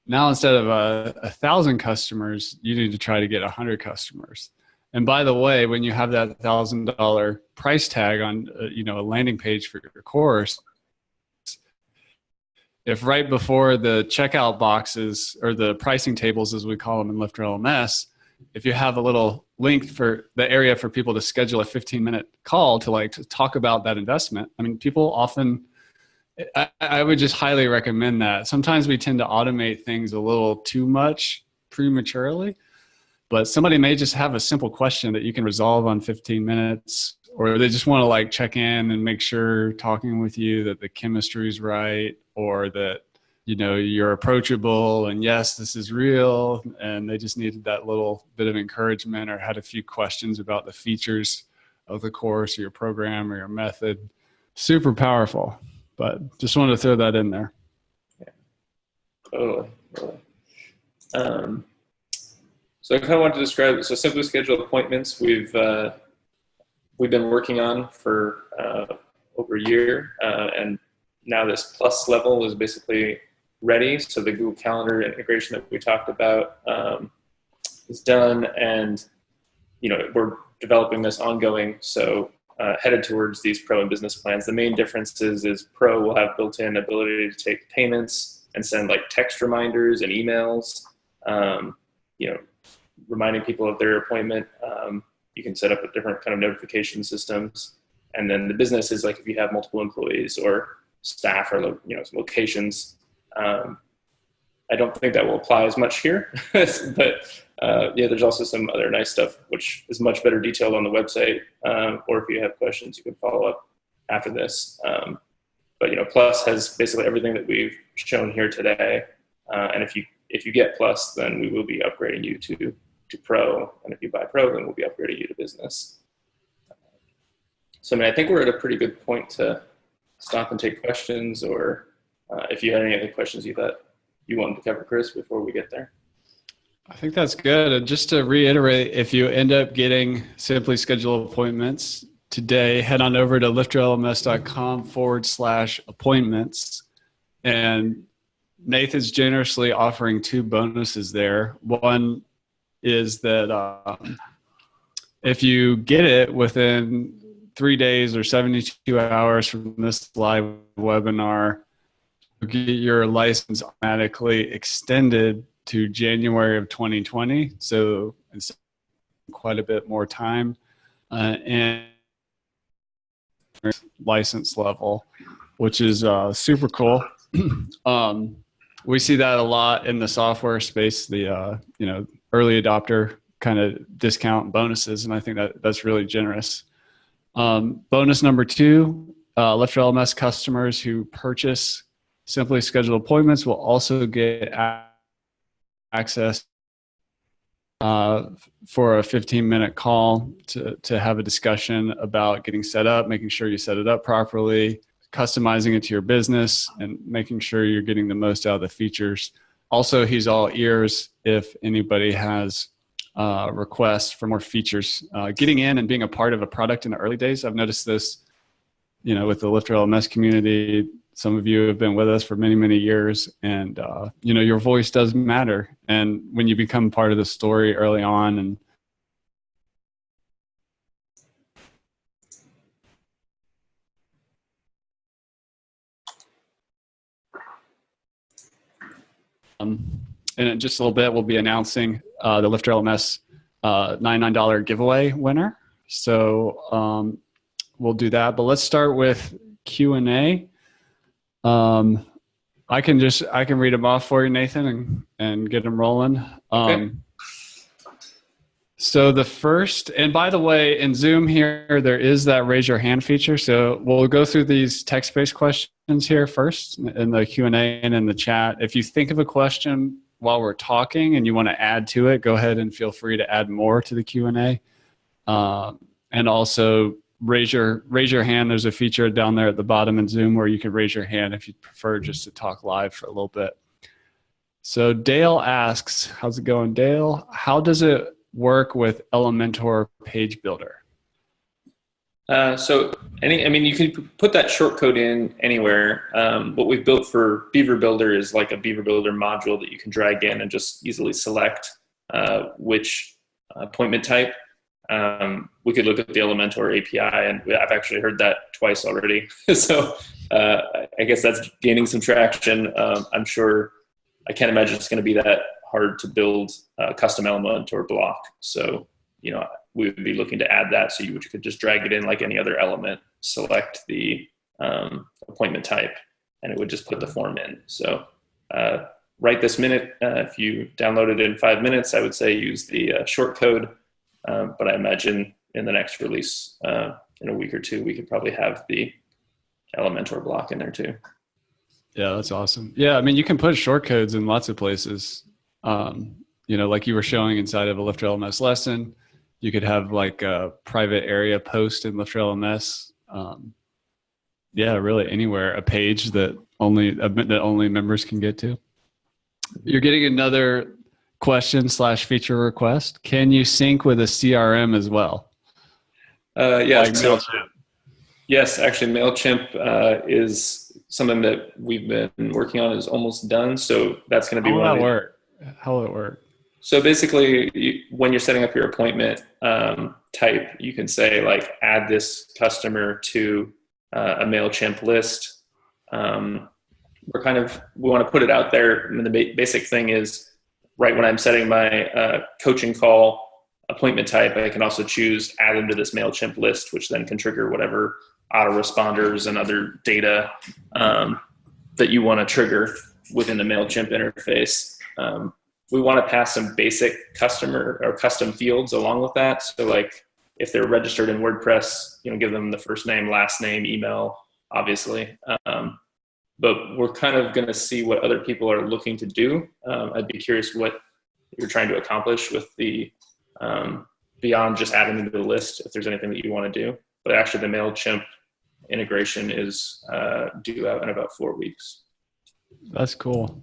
[SPEAKER 1] Now, instead of 1,000 customers, you need to try to get 100 customers. And by the way, when you have that $1,000 price tag on, a landing page for your course, if right before the checkout boxes, or the pricing tables as we call them in LifterLMS, if you have a little link for the area for people to schedule a 15-minute call to talk about that investment, I mean, people often, I would just highly recommend that. Sometimes we tend to automate things a little too much prematurely, but somebody may just have a simple question that you can resolve on 15 minutes, or they just want to check in and make sure talking with you that the chemistry is right, or that, you're approachable and yes, this is real. And they just needed that little bit of encouragement, or had a few questions about the features of the course or your program or your method. Super powerful, but just wanted to throw that in there.
[SPEAKER 2] Yeah. Totally. So I kind of want to describe, so Simply Schedule appointments, we've been working on for over a year, and now this plus level is basically ready. So the Google Calendar integration that we talked about is done, and we're developing this ongoing. So headed towards these Pro and business plans. The main difference is Pro will have built-in ability to take payments and send text reminders and emails, reminding people of their appointment. You can set up a different kind of notification systems. And then the business is if you have multiple employees or staff or locations. I don't think that will apply as much here, but there's also some other nice stuff which is much better detailed on the website. Or if you have questions, you can follow up after this. But Plus has basically everything that we've shown here today. And if you get Plus, then we will be upgrading you to Pro, and if you buy Pro, then we'll be upgrading you to business. So I think we're at a pretty good point to stop and take questions, or if you had any other questions you thought you wanted to cover, Chris, before we get there.
[SPEAKER 1] I think that's good. And just to reiterate, if you end up getting Simply Schedule appointments today, head on over to lifterlms.com/appointments. And Nathan's generously offering 2 bonuses there. One is that if you get it within 3 days or 72 hours from this live webinar, you get your license automatically extended to January of 2020. So it's quite a bit more time and license level, which is super cool. We see that a lot in the software space, the early adopter kind of discount bonuses, and I think that's really generous. Bonus number 2, LifterLMS customers who purchase Simply Schedule appointments will also get access for a 15-minute call to have a discussion about getting set up, making sure you set it up properly, customizing it to your business, and making sure you're getting the most out of the features. Also, he's all ears if anybody has requests for more features. Getting in and being a part of a product in the early days, I've noticed this, with the LifterLMS community. some of you have been with us for many, many years, and your voice does matter. And when you become part of the story early on, and in just a little bit, we'll be announcing the LifterLMS $99 giveaway winner. So we'll do that. But let's start with Q&A. I can read them off for you, Nathan, and get them rolling.
[SPEAKER 2] Okay.
[SPEAKER 1] So the first, and by the way, in Zoom here, there is that raise your hand feature. So we'll go through these text-based questions here first in the Q&A and in the chat. If you think of a question while we're talking and you want to add to it, go ahead and feel free to add more to the Q&A. And also raise your hand. There's a feature down there at the bottom in Zoom where you can raise your hand if you prefer just to talk live for a little bit. So Dale asks, how's it going, Dale? How does it work with Elementor Page Builder?
[SPEAKER 2] So you can put that shortcode in anywhere. What we've built for Beaver Builder is like a Beaver Builder module that you can drag in and just easily select which appointment type. We could look at the Elementor API, and I've actually heard that twice already. So I guess that's gaining some traction. I'm sure, I can't imagine it's going to be that hard to build a custom Elementor block. So, we would be looking to add that, so you could just drag it in like any other element, select the appointment type, and it would just put the form in. So right this minute, if you download it in 5 minutes, I would say use the shortcode. But I imagine in the next release, in a week or two, we could probably have the Elementor block in there too.
[SPEAKER 1] Yeah, that's awesome. Yeah, I mean, you can put shortcodes in lots of places. Like you were showing inside of a LifterLMS lesson, you could have like a private area post in LifterLMS. Yeah, really anywhere, a page that only members can get to. You're getting another question/feature request. Can you sync with a CRM as well?
[SPEAKER 2] Yes.
[SPEAKER 1] Like
[SPEAKER 2] yes, actually, MailChimp is something that we've been working on, is almost done. So that's going to be
[SPEAKER 1] How will it work?
[SPEAKER 2] So basically, when you're setting up your appointment type, you can say like, add this customer to a MailChimp list. We want to put it out there. And the basic thing is, right when I'm setting my coaching call appointment type, I can also choose add them to this MailChimp list, which then can trigger whatever autoresponders and other data that you want to trigger within the MailChimp interface. We want to pass some basic customer or custom fields along with that. So like if they're registered in WordPress, give them the first name, last name, email, obviously. But we're kind of going to see what other people are looking to do. I'd be curious what you're trying to accomplish with the, beyond just adding them to the list, if there's anything that you want to do. But actually the MailChimp integration is due out in about 4 weeks.
[SPEAKER 1] That's cool.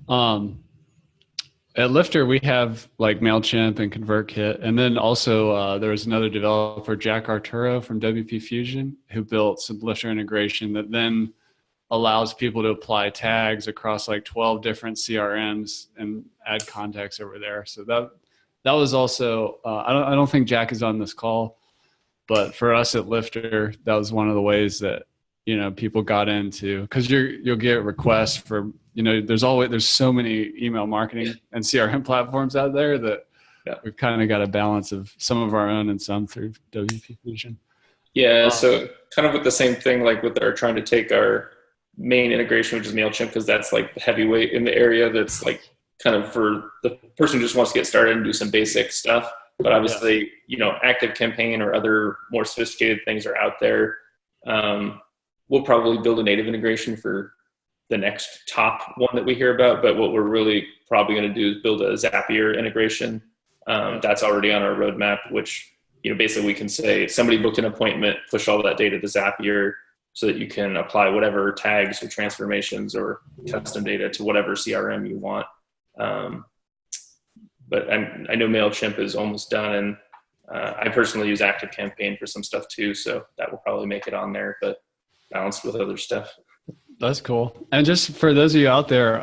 [SPEAKER 1] At Lifter, we have like MailChimp and ConvertKit. And then also there was another developer, Jack Arturo from WP Fusion, who built some Lifter integration that then allows people to apply tags across like 12 different CRMs and add contacts over there. So that was also, I don't think Jack is on this call, but for us at Lifter, that was one of the ways that, people got into, because you'll get requests for, there's so many email marketing and CRM platforms out there that we've kind of got a balance of some of our own and some through WP Fusion.
[SPEAKER 2] Yeah, so kind of with the same thing, like with our trying to take our main integration, which is MailChimp, because that's like the heavyweight in the area, that's like kind of for the person who just wants to get started and do some basic stuff. But obviously, ActiveCampaign or other more sophisticated things are out there. We'll probably build a native integration for the next top one that we hear about. But what we're really probably going to do is build a Zapier integration. That's already on our roadmap, which, basically we can say somebody booked an appointment, push all that data to Zapier so that you can apply whatever tags or transformations or custom data to whatever CRM you want. But I know MailChimp is almost done, and I personally use ActiveCampaign for some stuff too, so that will probably make it on there, but balanced with other stuff.
[SPEAKER 1] That's cool. And just for those of you out there,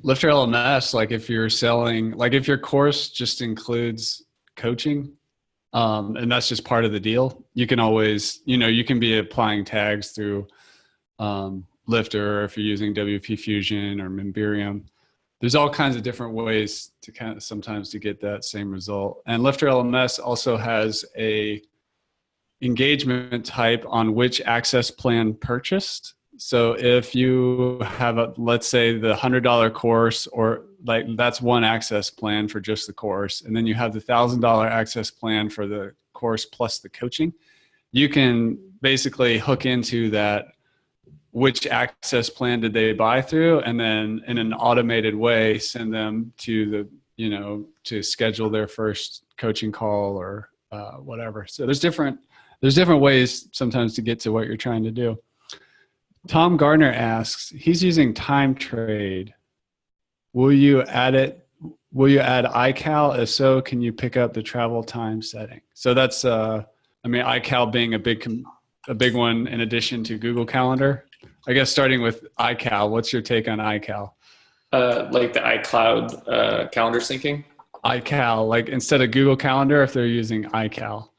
[SPEAKER 1] LifterLMS, like if you're selling, like if your course just includes coaching, and that's just part of the deal, you can always, you can be applying tags through Lifter, or if you're using WP Fusion or Memberium. There's all kinds of different ways to kind of sometimes to get that same result. And LifterLMS also has a engagement type on which access plan purchased. So if you have let's say the $100 course, or like that's one access plan for just the course, and then you have the $1,000 access plan for the course plus the coaching, you can basically hook into that. Which access plan did they buy through? And then in an automated way, send them to to schedule their first coaching call or whatever. So there's different ways sometimes to get to what you're trying to do. Tom Gardner asks, he's using Time Trade. Will you add iCal? If so, can you pick up the travel time setting? So that's, iCal being a big one in addition to Google Calendar. I guess starting with iCal, what's your take on iCal?
[SPEAKER 2] Like the iCloud calendar syncing?
[SPEAKER 1] iCal, like instead of Google Calendar, if they're using iCal.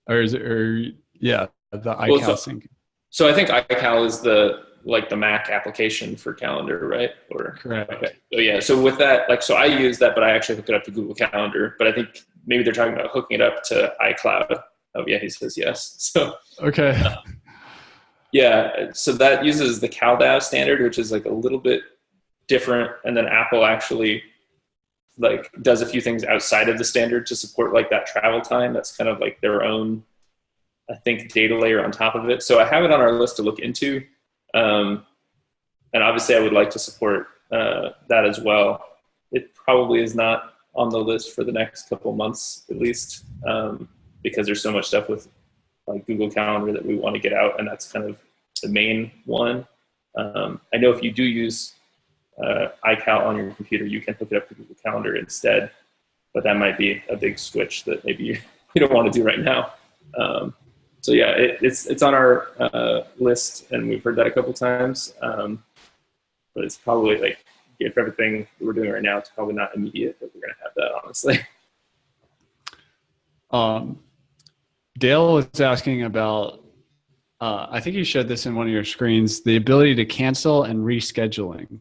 [SPEAKER 1] The iCal syncing.
[SPEAKER 2] So I think iCal is the Mac application for calendar, right? Or
[SPEAKER 1] correct.
[SPEAKER 2] Okay. So yeah. So with that, so I use that, but I actually hook it up to Google Calendar. But I think maybe they're talking about hooking it up to iCloud. Oh yeah, he says yes. So
[SPEAKER 1] okay.
[SPEAKER 2] Yeah, so that uses the CalDAV standard, which is like a little bit different, and then Apple actually does a few things outside of the standard to support that travel time. That's kind of like their own, I think, data layer on top of it. So I have it on our list to look into, and obviously I would like to support that as well. It probably is not on the list for the next couple months at least, because there's so much stuff with Google Calendar that we want to get out, and that's kind of the main one. I know if you do use iCal on your computer, you can hook it up to Google Calendar instead, but that might be a big switch that maybe you don't want to do right now. So yeah, it's on our list, and we've heard that a couple times, but it's probably for everything that we're doing right now, it's probably not immediate that we're going to have that, honestly.
[SPEAKER 1] Dale was asking about, I think you showed this in one of your screens, the ability to cancel and rescheduling.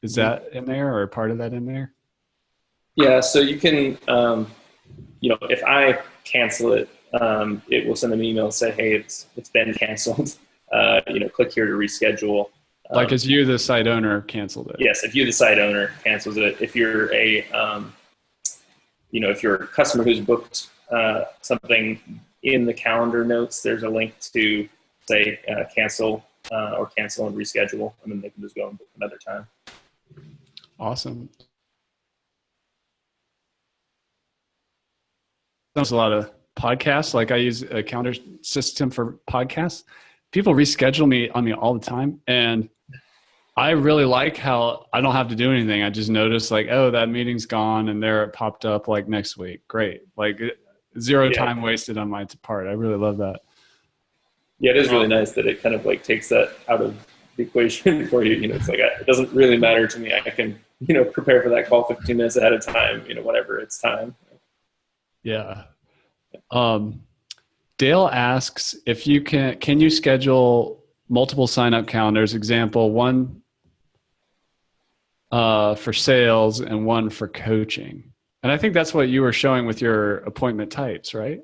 [SPEAKER 1] Is that in there, or part of that in there?
[SPEAKER 2] Yeah, so you can, if I cancel it, it will send an email and say, hey, it's been canceled. Click here to reschedule.
[SPEAKER 1] As you, the site owner, canceled it.
[SPEAKER 2] Yes, if you, the site owner, cancels it. If you're if you're a customer who's booked something in the calendar notes, there's a link to say cancel or cancel and reschedule, and then they can just go and book another time.
[SPEAKER 1] Awesome. There's a lot of podcasts. I use a calendar system for podcasts. People reschedule me on me all the time, and I really like how I don't have to do anything. I just notice oh, that meeting's gone, and there it popped up next week. Great. Zero time wasted on my part. I really love that.
[SPEAKER 2] Yeah, it is really nice that it kind of takes that out of the equation for you. It's it doesn't really matter to me. I can, prepare for that call 15 minutes ahead of time, whenever it's time.
[SPEAKER 1] Yeah. Dale asks if you can you schedule multiple sign-up calendars, example, one for sales and one for coaching. And I think that's what you were showing with your appointment types, right?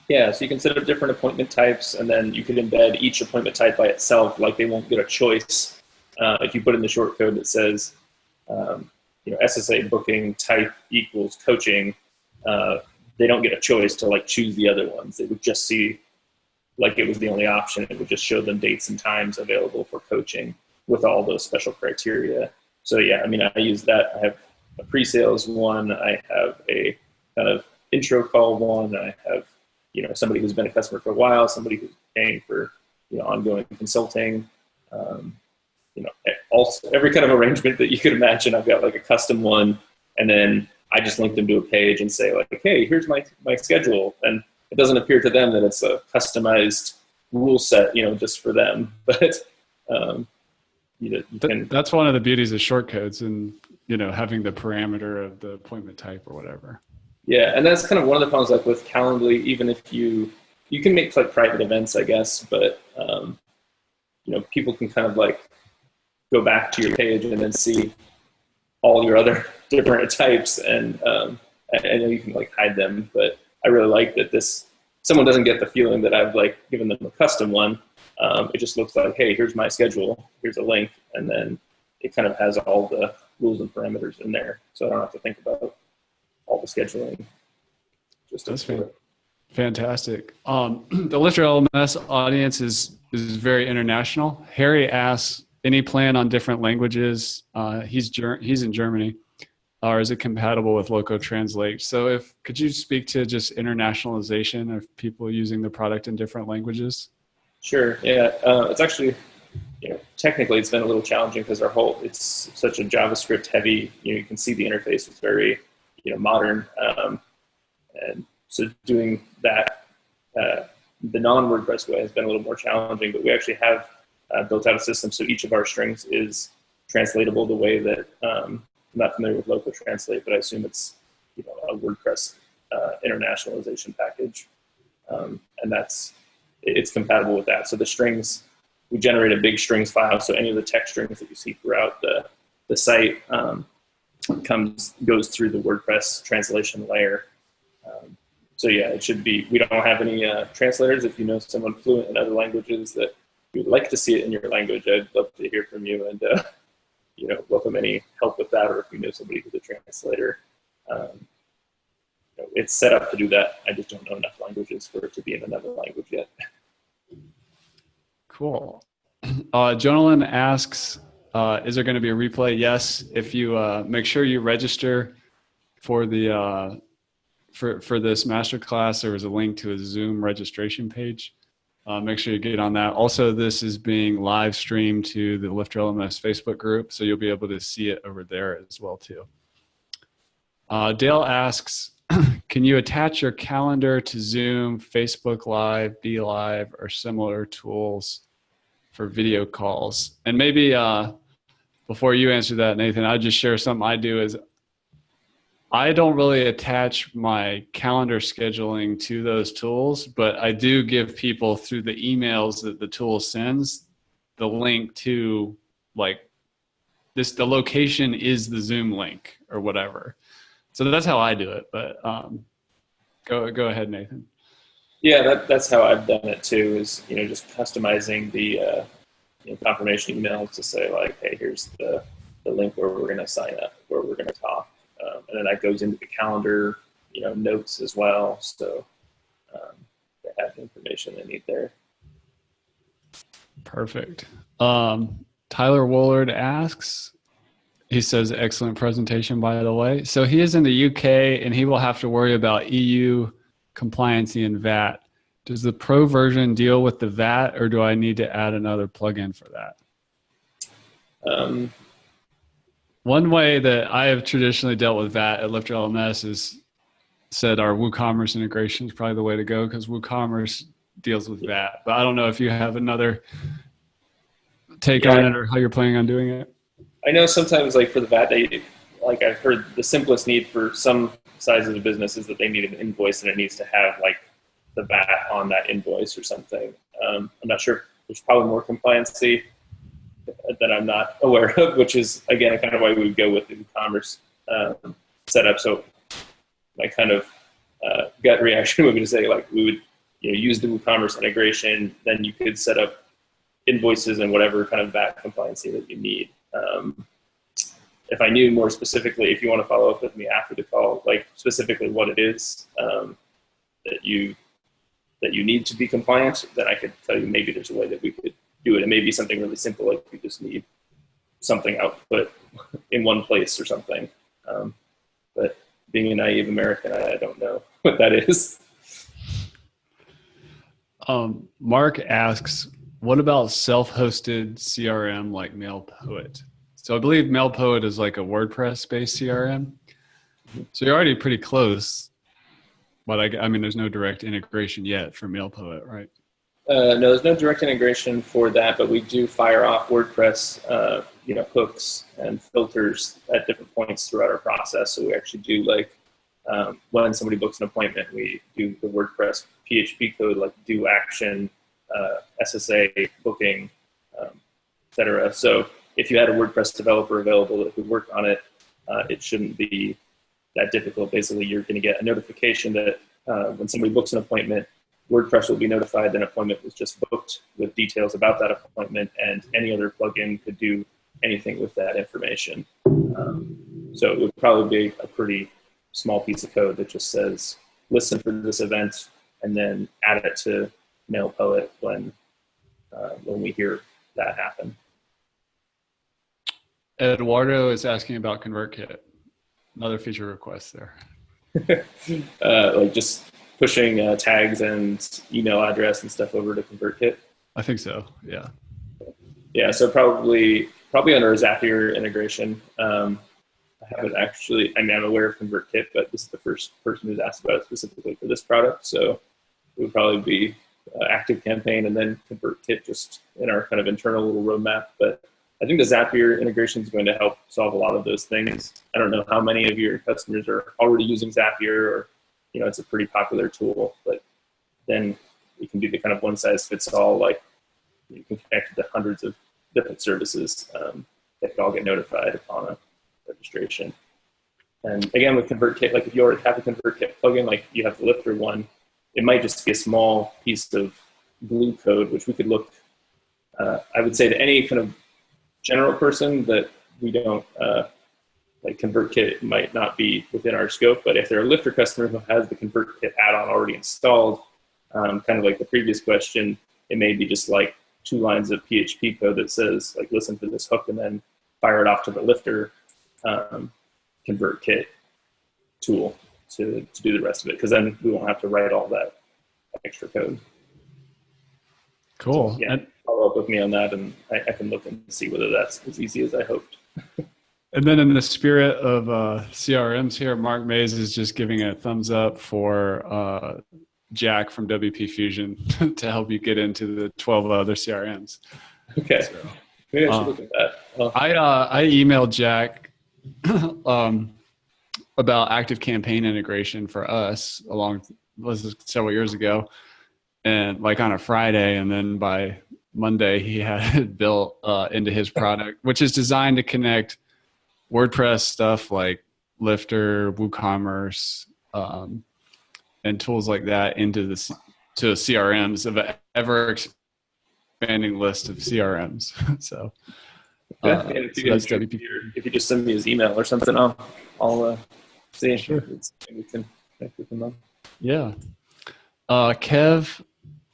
[SPEAKER 2] Yeah, so you can set up different appointment types, and then you can embed each appointment type by itself. They won't get a choice. If you put in the short code that says, SSA booking type equals coaching, they don't get a choice to choose the other ones. They would just see it was the only option. It would just show them dates and times available for coaching with all those special criteria. So yeah, I use that. I have a pre-sales one. I have a kind of intro call one. I have, somebody who's been a customer for a while, somebody who's paying for, ongoing consulting. Also every kind of arrangement that you could imagine. I've got a custom one, and then I just link them to a page and say hey, here's my schedule. And it doesn't appear to them that it's a customized rule set, just for them. But you can.
[SPEAKER 1] That's one of the beauties of shortcodes and, having the parameter of the appointment type or whatever.
[SPEAKER 2] Yeah, and that's kind of one of the problems, like with Calendly. Even if you can make like private events, I guess, but people can kind of like go back to your page and then see all your other different types, and I know you can like hide them, but I really like that someone doesn't get the feeling that I've like given them a custom one. It just looks like, hey, here's my schedule, here's a link, and then it kind of has all the rules and parameters in there, so I don't have to think about all the scheduling.
[SPEAKER 1] That's fantastic. The LifterLMS audience is very international. Harry asks, any plan on different languages? He's in Germany. Or is it compatible with Loco Translate? So could you speak to just internationalization of people using the product in different languages?
[SPEAKER 2] Sure. Yeah. It's actually, technically it's been a little challenging because it's such a JavaScript heavy, you can see the interface is very, modern. And so doing that, the non-WordPress way has been a little more challenging, but we actually have built out a system. So each of our strings is translatable the way that, I'm not familiar with Loco Translate, but I assume it's a WordPress internationalization package, and it's compatible with that. So the strings, we generate a big strings file. So any of the text strings that you see throughout the site goes through the WordPress translation layer. So yeah, it should be. We don't have any translators. If you know someone fluent in other languages that you'd like to see it in your language, I'd love to hear from you and welcome any help with that, or if you know somebody who's a translator. It's set up to do that. I just don't know enough languages for it to be in another language yet.
[SPEAKER 1] Cool. Jonathan asks, is there going to be a replay? Yes. If you make sure you register for the for this masterclass, there was a link to a Zoom registration page. Make sure you get on that. Also, this is being live streamed to the LifterLMS Facebook group, so you'll be able to see it over there as well too. Dale asks, can you attach your calendar to Zoom, Facebook Live, Be Live, or similar tools for video calls? And maybe before you answer that, Nathan, I'll just share something I do is I don't really attach my calendar scheduling to those tools, but I do give people through the emails that the tool sends the link to like the location is the Zoom link or whatever. So that's how I do it, but go ahead, Nathan.
[SPEAKER 2] Yeah, that's how I've done it too, is, just customizing the confirmation emails to say like, hey, here's the link where we're going to sign up, where we're going to talk. And then that goes into the calendar, notes as well. So they have the information they need there.
[SPEAKER 1] Perfect. Tyler Woolard asks, he says, excellent presentation, by the way. So he is in the UK and he will have to worry about EU compliancy and VAT. Does the pro version deal with the VAT, or do I need to add another plugin for that? One way that I have traditionally dealt with VAT at LifterLMS is said our WooCommerce integration is probably the way to go, because WooCommerce deals with VAT. But I don't know if you have another take on it or how you're planning on doing it.
[SPEAKER 2] I know sometimes, like for the VAT, I've heard the simplest need for some sizes of business is that they need an invoice and it needs to have like the VAT on that invoice or something. I'm not sure. There's probably more compliancy that I'm not aware of, which is again kind of why we would go with the WooCommerce setup. So my kind of gut reaction would be to say like we would use the WooCommerce integration, then you could set up invoices and whatever kind of VAT compliancy that you need. If I knew more specifically, if you want to follow up with me after the call, like specifically what it is that you need to be compliant, then I could tell you maybe there's a way that we could do it. It may be something really simple, like you just need something output in one place or something. But being a naive American, I don't know what that is.
[SPEAKER 1] Mark asks, what about self-hosted CRM like MailPoet? So I believe MailPoet is like a WordPress-based CRM. So you're already pretty close, but I mean, there's no direct integration yet for MailPoet, right?
[SPEAKER 2] No, there's no direct integration for that, but we do fire off WordPress, hooks and filters at different points throughout our process. So we actually do when somebody books an appointment, we do the WordPress PHP code, like do action, SSA, booking, et cetera. So if you had a WordPress developer available that could work on it, it shouldn't be that difficult. Basically, you're going to get a notification that when somebody books an appointment, WordPress will be notified that an appointment was just booked with details about that appointment, and any other plugin could do anything with that information. So it would probably be a pretty small piece of code that just says, listen for this event, and then add it to MailPoet when we hear that happen.
[SPEAKER 1] Eduardo is asking about ConvertKit. Another feature request there.
[SPEAKER 2] Like just pushing tags and email address and stuff over to ConvertKit.
[SPEAKER 1] I think so. Yeah.
[SPEAKER 2] Yeah. So probably under a Zapier integration. I haven't actually. I mean, I'm aware of ConvertKit, but this is the first person who's asked about it specifically for this product. So it would probably be ActiveCampaign and then ConvertKit just in our kind of internal little roadmap. But I think the Zapier integration is going to help solve a lot of those things. I don't know how many of your customers are already using Zapier, or it's a pretty popular tool, but then it can be the kind of one size fits all, like you can connect to hundreds of different services that can all get notified upon a registration. And again, with ConvertKit, like if you already have a ConvertKit plugin, like you have the Lifter one, it might just be a small piece of glue code, which we could look, I would say, to any kind of general person that we don't, like ConvertKit might not be within our scope, but if they're a Lifter customer who has the ConvertKit add-on already installed, kind of like the previous question, it may be just like 2 lines of PHP code that says, like, listen for this hook and then fire it off to the Lifter ConvertKit tool to do the rest of it, because then we won't have to write all that extra code.
[SPEAKER 1] Cool.
[SPEAKER 2] So, yeah, follow up with me on that, and I can look and see whether that's as easy as I hoped.
[SPEAKER 1] And then in the spirit of CRMs here, Mark Mays is just giving a thumbs up for Jack from WP Fusion to help you get into the 12 other CRMs.
[SPEAKER 2] Okay.
[SPEAKER 1] So,
[SPEAKER 2] maybe I should look at that. Well,
[SPEAKER 1] I emailed Jack about ActiveCampaign integration for us several years ago, and like on a Friday, and then by Monday he had it built into his product, which is designed to connect WordPress stuff like Lifter, WooCommerce, and tools like that into to CRMs of an ever expanding list of CRMs. So,
[SPEAKER 2] if you just send me his email or something, I'll see.
[SPEAKER 1] Sure.
[SPEAKER 2] We can connect with him on.
[SPEAKER 1] Yeah. Kev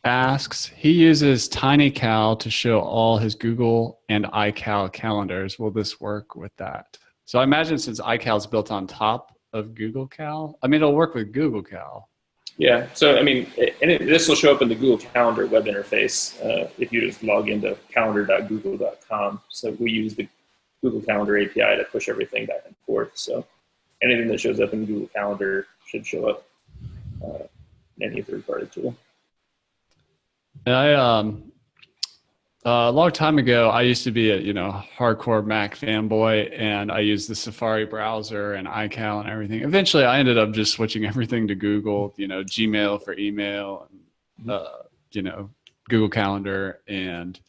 [SPEAKER 1] asks, he uses TinyCal to show all his Google and iCal calendars. Will this work with that? So I imagine since iCal is built on top of Google Cal, I mean, it'll work with Google Cal.
[SPEAKER 2] Yeah. So, I mean, this will show up in the Google Calendar web interface if you just log into calendar.google.com. So we use the Google Calendar API to push everything back and forth. So anything that shows up in Google Calendar should show up in any third-party tool.
[SPEAKER 1] And a long time ago, I used to be a hardcore Mac fanboy, and I used the Safari browser and iCal and everything. Eventually, I ended up just switching everything to Google. Gmail for email, and Google Calendar, and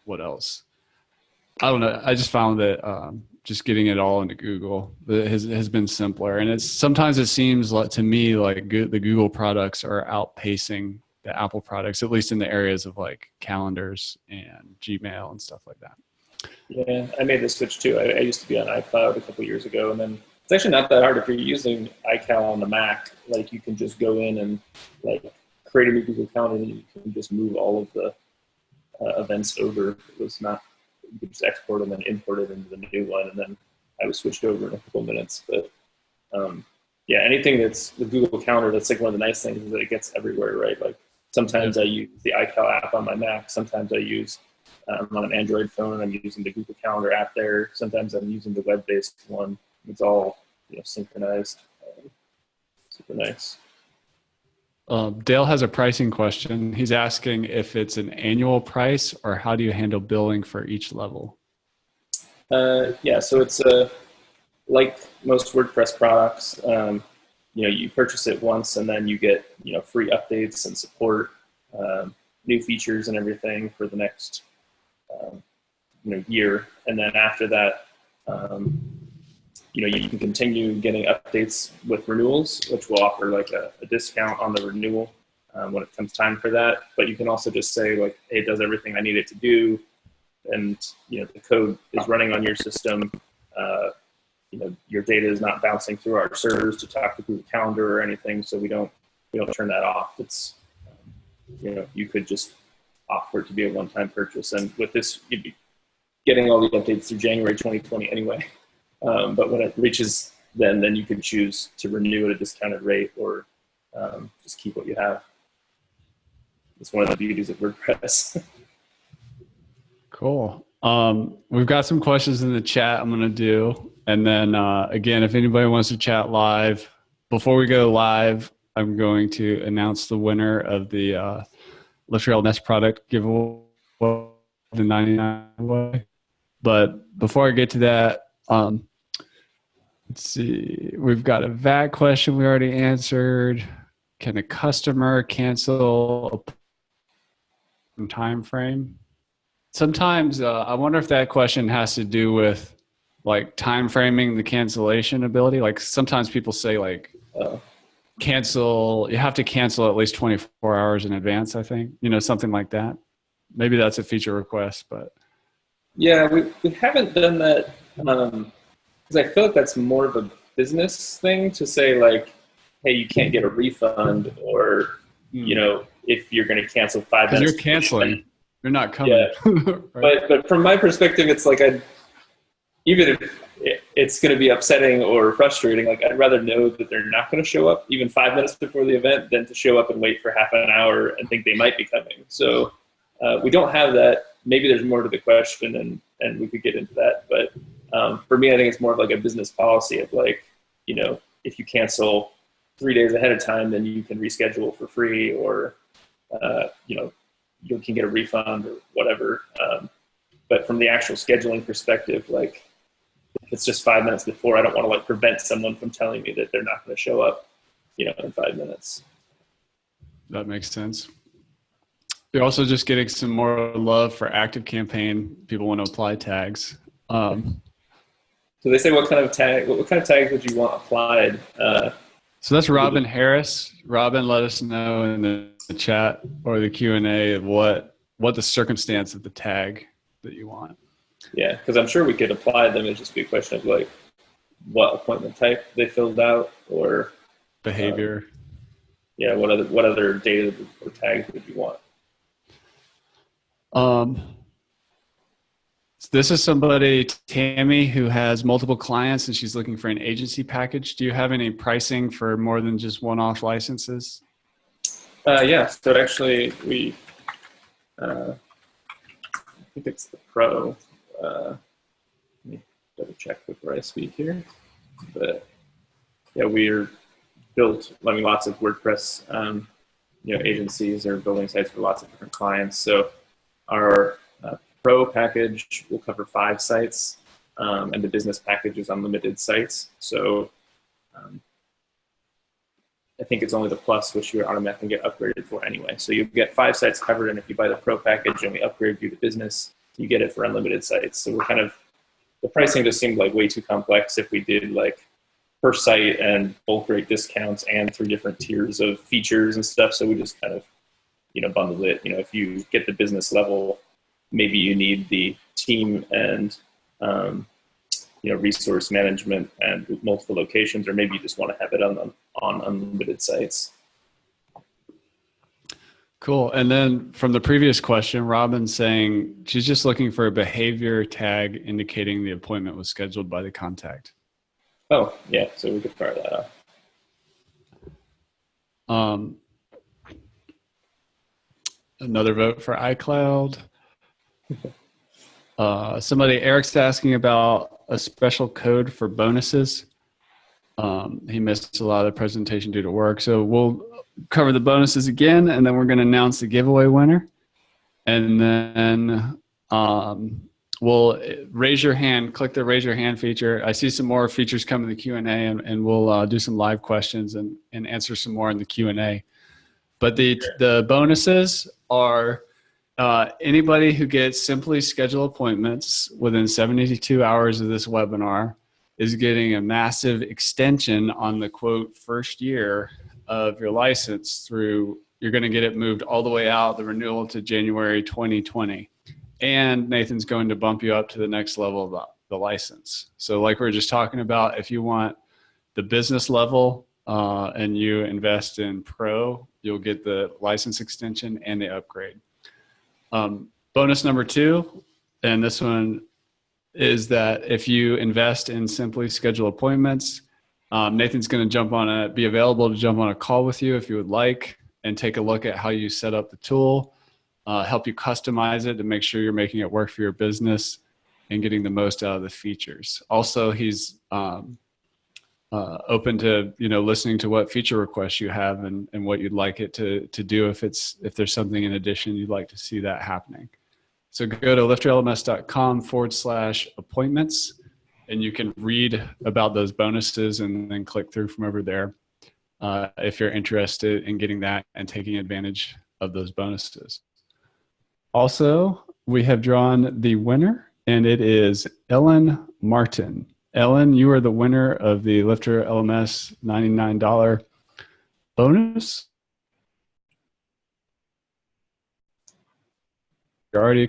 [SPEAKER 1] what else? I don't know. I just found that just getting it all into Google has been simpler, and sometimes it seems to me like the Google products are outpacing the Apple products, at least in the areas of like calendars and Gmail and stuff like that.
[SPEAKER 2] Yeah, I made the switch too. I used to be on iCloud a couple years ago, and then it's actually not that hard if you're using iCal on the Mac. Like you can just go in and like create a new Google Calendar, and you can just move all of the events over. It was not, you could just export them and import it into the new one, and then I was switched over in a couple minutes. But yeah, anything that's the Google Calendar, that's like one of the nice things is that it gets everywhere, right? Like sometimes I use the iCal app on my Mac. Sometimes I use on an Android phone, I'm using the Google Calendar app there. Sometimes I'm using the web-based one. It's all synchronized. Super nice.
[SPEAKER 1] Dale has a pricing question. He's asking if it's an annual price or how do you handle billing for each level?
[SPEAKER 2] Yeah, so it's like most WordPress products. You purchase it once and then you get free updates and support, new features and everything for the next year. And then after that, you can continue getting updates with renewals, which will offer like a discount on the renewal when it comes time for that. But you can also just say like, hey, it does everything I need it to do. And, the code is running on your system. Your data is not bouncing through our servers to talk to Google Calendar or anything. So we don't turn that off. It's, you could just opt for it to be a one-time purchase. And with this, you'd be getting all the updates through January 2020 anyway. But when it reaches then you can choose to renew at a discounted rate or just keep what you have. It's one of the beauties of WordPress.
[SPEAKER 1] Cool. We've got some questions in the chat I'm going to do. And then again, if anybody wants to chat live, before we go live, I'm going to announce the winner of the LifterLMS product giveaway, the 99 way. But before I get to that, let's see. We've got a VAT question we already answered. Can a customer cancel a time frame? Sometimes I wonder if that question has to do with like time framing the cancellation ability. Like sometimes people say like cancel, you have to cancel at least 24 hours in advance, I think, something like that. Maybe that's a feature request, but.
[SPEAKER 2] Yeah, we haven't done that because I feel like that's more of a business thing to say like, hey, you can't get a refund or, if you're going to cancel 5 minutes.
[SPEAKER 1] You're canceling. You're not coming.
[SPEAKER 2] Yeah.
[SPEAKER 1] Right?
[SPEAKER 2] But from my perspective, it's like even if it's going to be upsetting or frustrating, like I'd rather know that they're not going to show up even 5 minutes before the event than to show up and wait for half an hour and think they might be coming. So we don't have that. Maybe there's more to the question and we could get into that. But for me, I think it's more of like a business policy of like, if you cancel 3 days ahead of time, then you can reschedule for free or, you can get a refund or whatever. But from the actual scheduling perspective, like if it's just 5 minutes before, I don't want to like prevent someone from telling me that they're not going to show up, in 5 minutes.
[SPEAKER 1] That makes sense. You're also just getting some more love for ActiveCampaign. People want to apply tags.
[SPEAKER 2] So they say, what kind of tags would you want applied?
[SPEAKER 1] So that's Robin Harris. Robin, let us know in the chat or the Q&A of what the circumstance of the tag that you want.
[SPEAKER 2] Yeah, because I'm sure we could apply them. It'd just be a question of like what appointment type they filled out or
[SPEAKER 1] behavior.
[SPEAKER 2] What other data or tags would you want?
[SPEAKER 1] This is somebody, Tammy, who has multiple clients and she's looking for an agency package. Do you have any pricing for more than just one-off licenses?
[SPEAKER 2] Yeah, so actually I think it's the Pro. Let me double check before I speak here. But yeah, we're built, lots of WordPress agencies are building sites for lots of different clients. So our Pro package will cover 5 sites, and the business package is unlimited sites. So I think it's only the Plus, which you automatically get upgraded for anyway. So you get 5 sites covered, and if you buy the Pro package and we upgrade you to business, you get it for unlimited sites. So the pricing just seemed like way too complex if we did like per site and bulk rate discounts and 3 different tiers of features and stuff. So we just kind of, bundled it. If you get the business level, maybe you need the team and, resource management and multiple locations, or maybe you just want to have it on unlimited sites.
[SPEAKER 1] Cool. And then from the previous question, Robin's saying she's just looking for a behavior tag indicating the appointment was scheduled by the contact.
[SPEAKER 2] Oh, yeah. So we could fire that off.
[SPEAKER 1] Another vote for iCloud. Eric's asking about a special code for bonuses. He missed a lot of the presentation due to work. So we'll cover the bonuses again, and then we're going to announce the giveaway winner. And then we'll raise your hand, click the raise your hand feature. I see some more features come in the Q&A, and we'll do some live questions and answer some more in the Q&A. But the bonuses are anybody who gets Simply Schedule appointments within 72 hours of this webinar is getting a massive extension on the quote first year of your license through, you're going to get it moved all the way out, the renewal to January 2020. And Nathan's going to bump you up to the next level of the license. So like we were just talking about, if you want the business level and you invest in Pro, you'll get the license extension and the upgrade. Bonus number 2, and this one is that if you invest in Simply Schedule appointments, Nathan's going to be available to jump on a call with you if you would like and take a look at how you set up the tool, help you customize it to make sure you're making it work for your business and getting the most out of the features. Also, he's open to listening to what feature requests you have and what you'd like it to do if there's something in addition you'd like to see that happening. So go to LifterLMS.com/appointments, and you can read about those bonuses and then click through from over there if you're interested in getting that and taking advantage of those bonuses. Also, we have drawn the winner, and it is Ellen Martin. Ellen, you are the winner of the LifterLMS $99 bonus. You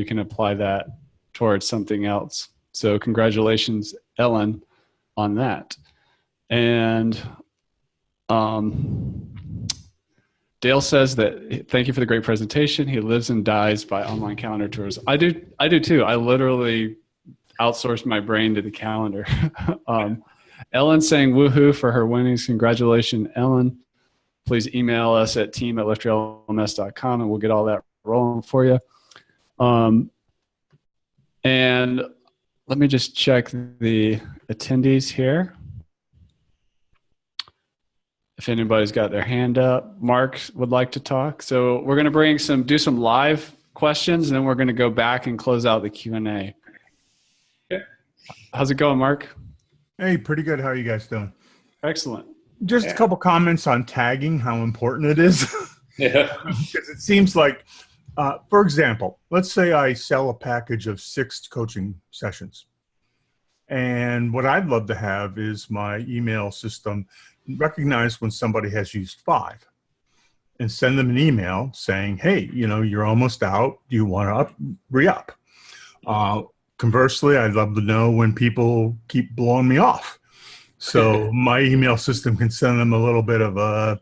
[SPEAKER 1] can apply that towards something else. So congratulations, Ellen, on that. And Dale says that thank you for the great presentation. He lives and dies by online calendar tours. I do too. I literally outsourced my brain to the calendar. Ellen saying woohoo for her winnings. Congratulations, Ellen. Please email us at team@lifterlms.com and we'll get all that rolling for you. And let me just check the attendees here. If anybody's got their hand up, Mark would like to talk. So we're going to do some live questions, and then we're going to go back and close out the Q&A. Okay. How's it going, Mark?
[SPEAKER 3] Hey, pretty good. How are you guys doing?
[SPEAKER 1] Excellent.
[SPEAKER 3] Just a couple comments on tagging, how important it is.
[SPEAKER 2] Yeah.
[SPEAKER 3] Because it seems like, for example, let's say I sell a package of 6 coaching sessions. And what I'd love to have is my email system recognize when somebody has used 5 and send them an email saying, hey, you're almost out. Do you want to re-up? Conversely, I'd love to know when people keep blowing me off. So my email system can send them a little bit of a,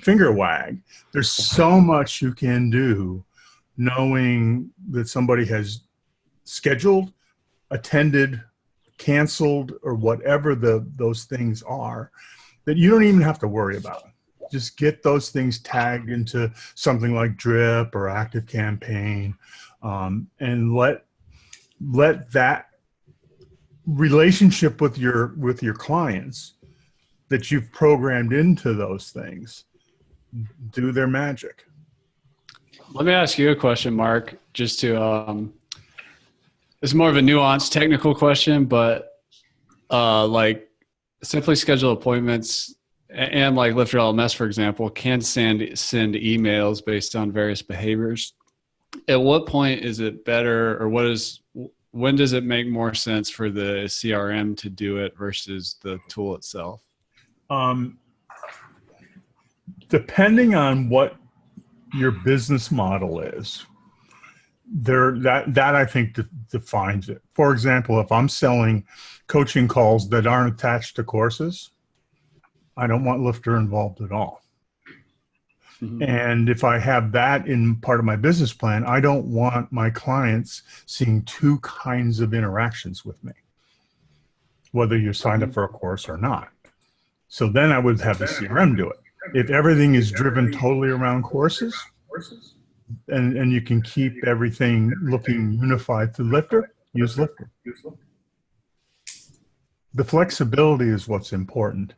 [SPEAKER 3] finger wag. There's so much you can do knowing that somebody has scheduled, attended, canceled, or whatever those things are, that you don't even have to worry about. Just get those things tagged into something like Drip or ActiveCampaign, and let that relationship with your clients that you've programmed into those things do their magic.
[SPEAKER 1] Let me ask you a question, Mark, just to it's more of a nuanced technical question, but like Simply Schedule appointments and like LifterLMS, for example, can send emails based on various behaviors. At what point is it better, or when does it make more sense for the CRM to do it versus the tool itself?
[SPEAKER 3] Depending on what your business model is, that I think defines it. For example, if I'm selling coaching calls that aren't attached to courses, I don't want Lifter involved at all. Mm-hmm. And if I have that in part of my business plan, I don't want my clients seeing 2 kinds of interactions with me, whether you're signed up for a course or not. So then I would have the CRM do it. If everything is driven totally around courses, and you can keep everything looking unified through Lifter, use Lifter. The flexibility is what's important.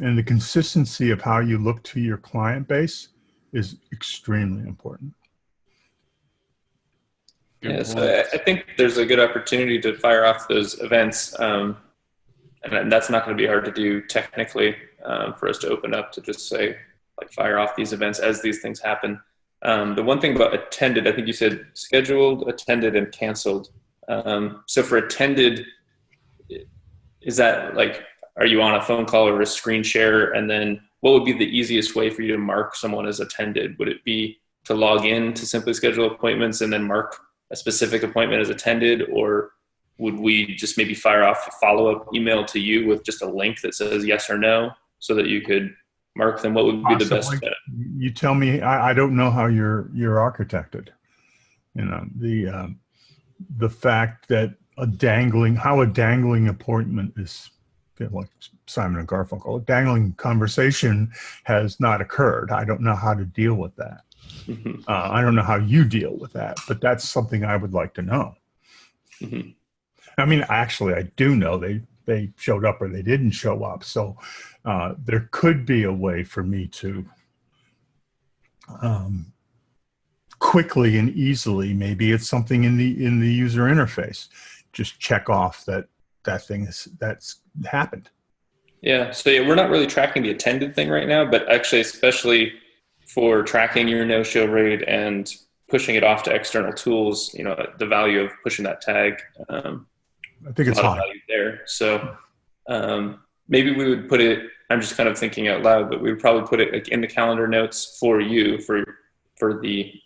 [SPEAKER 3] And the consistency of how you look to your client base is extremely important.
[SPEAKER 2] Yeah, so I think there's a good opportunity to fire off those events. And that's not going to be hard to do technically, for us to open up to just say, like, fire off these events as these things happen. The one thing about attended, I think you said scheduled, attended, and canceled. So for attended, is that like, are you on a phone call or a screen share? And then what would be the easiest way for you to mark someone as attended? Would it be to log in to simply schedule appointments and then mark a specific appointment as attended? Or would we just maybe fire off a follow-up email to you with just a link that says yes or no so that you could mark them? What would be the best bet?
[SPEAKER 3] You tell me. I don't know how you're architected. You know, the fact that a dangling appointment is, like Simon and Garfunkel, a dangling conversation has not occurred. I don't know how to deal with that.
[SPEAKER 2] Mm-hmm.
[SPEAKER 3] I don't know how you deal with that, but that's something I would like to know.
[SPEAKER 2] Mm-hmm.
[SPEAKER 3] I mean, actually, I do know they showed up or they didn't show up. So there could be a way for me to quickly and easily, maybe it's something in the user interface, just check off that's happened.
[SPEAKER 2] Yeah. So yeah, we're not really tracking the attended thing right now, but actually, especially for tracking your no-show rate and pushing it off to external tools, you know, the value of pushing that tag,
[SPEAKER 3] I think it's
[SPEAKER 2] a lot
[SPEAKER 3] high
[SPEAKER 2] of value there. So maybe we would put it, I'm just kind of thinking out loud, but we would probably put it like in the calendar notes for you, for the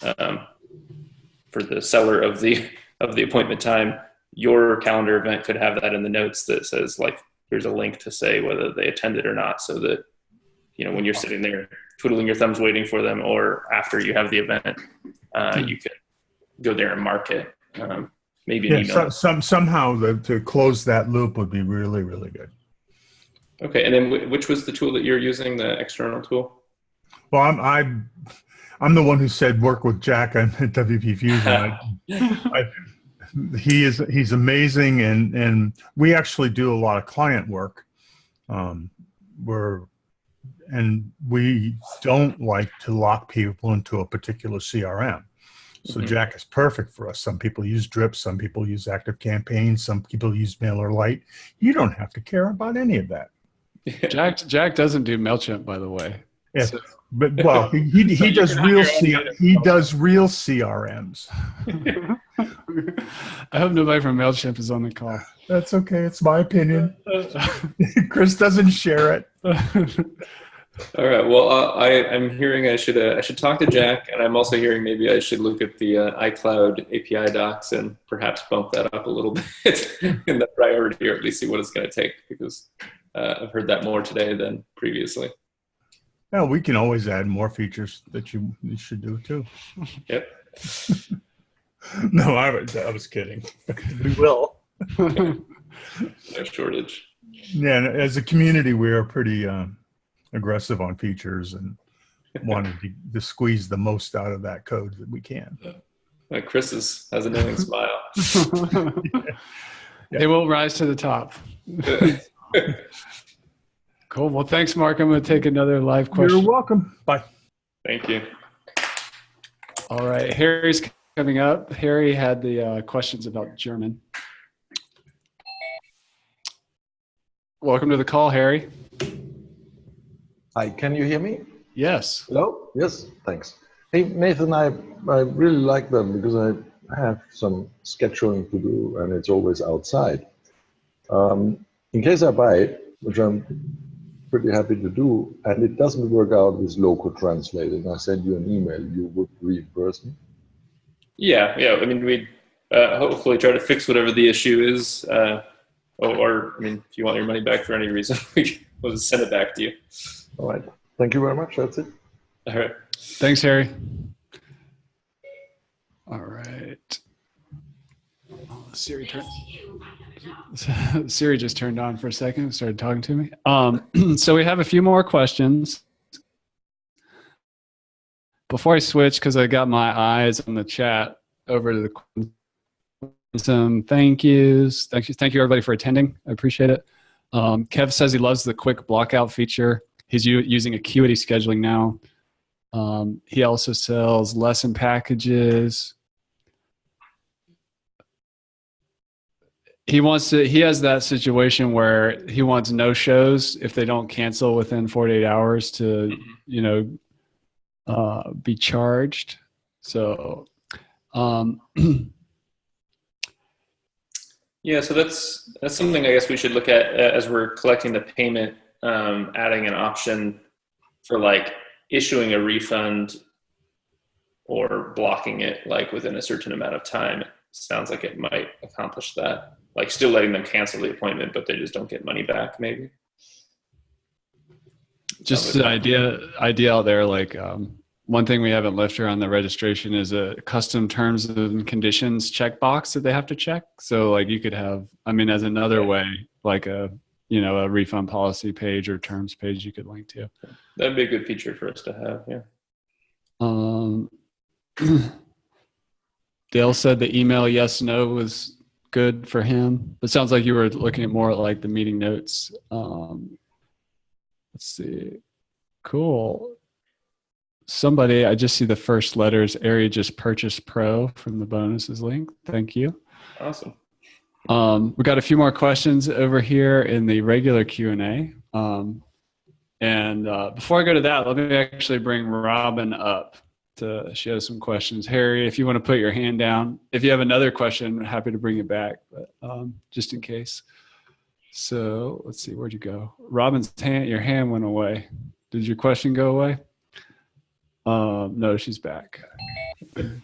[SPEAKER 2] seller of the appointment time. Your calendar event could have that in the notes that says, like, here's a link to say whether they attended or not, so that, you know, when you're sitting there twiddling your thumbs waiting for them, or after you have the event, you can go there and mark it. Maybe an email.
[SPEAKER 3] Somehow to close that loop would be really, really good.
[SPEAKER 2] Okay, and then which was the tool that you're using, the external tool?
[SPEAKER 3] Well, I'm the one who said work with Jack on WP Fusion. He's amazing, and we actually do a lot of client work. And we don't like to lock people into a particular CRM. So
[SPEAKER 2] Mm-hmm.
[SPEAKER 3] Jack is perfect for us. Some people use Drip, some people use ActiveCampaign, some people use MailerLite. You don't have to care about any of that.
[SPEAKER 1] Jack doesn't do MailChimp, by the way.
[SPEAKER 3] Yeah,
[SPEAKER 1] So,
[SPEAKER 3] but well, he does real CRMs.
[SPEAKER 1] I hope nobody from MailChimp is on the call.
[SPEAKER 3] That's okay. It's my opinion. Chris doesn't share it.
[SPEAKER 2] All right. Well, I'm hearing I should talk to Jack, and I'm also hearing maybe I should look at the iCloud API docs and perhaps bump that up a little bit in the priority, or at least see what it's going to take, because I've heard that more today than previously.
[SPEAKER 3] Well, we can always add more features that you should do too.
[SPEAKER 2] Yep.
[SPEAKER 3] No, I was kidding. We will.
[SPEAKER 2] No shortage.
[SPEAKER 3] Yeah, and as a community, we are pretty aggressive on features and wanting to squeeze the most out of that code that we can.
[SPEAKER 2] Chris has a knowing smile.
[SPEAKER 3] Yeah.
[SPEAKER 1] They will rise to the top. Cool. Well, thanks, Mark. I'm going to take another live question.
[SPEAKER 3] You're welcome. Bye.
[SPEAKER 2] Thank you.
[SPEAKER 1] All right. Harry's coming up. Harry had the questions about German. Welcome to the call, Harry.
[SPEAKER 4] Hi, can you hear me?
[SPEAKER 1] Yes.
[SPEAKER 4] Hello? Yes, thanks. Hey, Nathan, I really like them because I have some scheduling to do and it's always outside. In case I buy it, which I'm pretty happy to do, and it doesn't work out with local translate, and I send you an email, you would reimburse me?
[SPEAKER 2] Yeah. I mean, we'd hopefully try to fix whatever the issue is. Or I mean, if you want your money back for any reason, we'll just send it back to you.
[SPEAKER 4] All right. Thank you very much. That's it.
[SPEAKER 2] All right.
[SPEAKER 1] Thanks, Harry. All right. Oh, Siri just turned on for a second and started talking to me. So we have a few more questions. Before I switch, because I got my eyes on the chat over to some thank yous. Thank you, everybody, for attending. I appreciate it. Kev says he loves the quick blockout feature. He's using Acuity scheduling now. He also sells lesson packages. He has that situation where he wants no shows if they don't cancel within 48 hours to, be charged. So,
[SPEAKER 2] yeah, so that's something I guess we should look at as we're collecting the payment, adding an option for like issuing a refund or blocking it like within a certain amount of time. It sounds like it might accomplish that. Like still letting them cancel the appointment, but they just don't get money back maybe.
[SPEAKER 1] Just the idea out there, like one thing we have at Lifter on the registration is a custom terms and conditions checkbox that they have to check. So like you could have, as another way, like a refund policy page or terms page you could link to.
[SPEAKER 2] That'd be a good feature for us to have, yeah.
[SPEAKER 1] Dale said the email yes, no was good for him. It sounds like you were looking at more like the meeting notes. Let's see. Cool. Somebody, I just see the first letters, Ari just purchased Pro from the bonuses link. Thank you.
[SPEAKER 2] Awesome.
[SPEAKER 1] We got a few more questions over here in the regular Q&A. And before I go to that, let me actually bring Robin up she has some questions. Harry, if you want to put your hand down. If you have another question, I'm happy to bring it back, but just in case. So let's see, where'd you go? Robin's your hand went away. Did your question go away? No, she's back. Hey,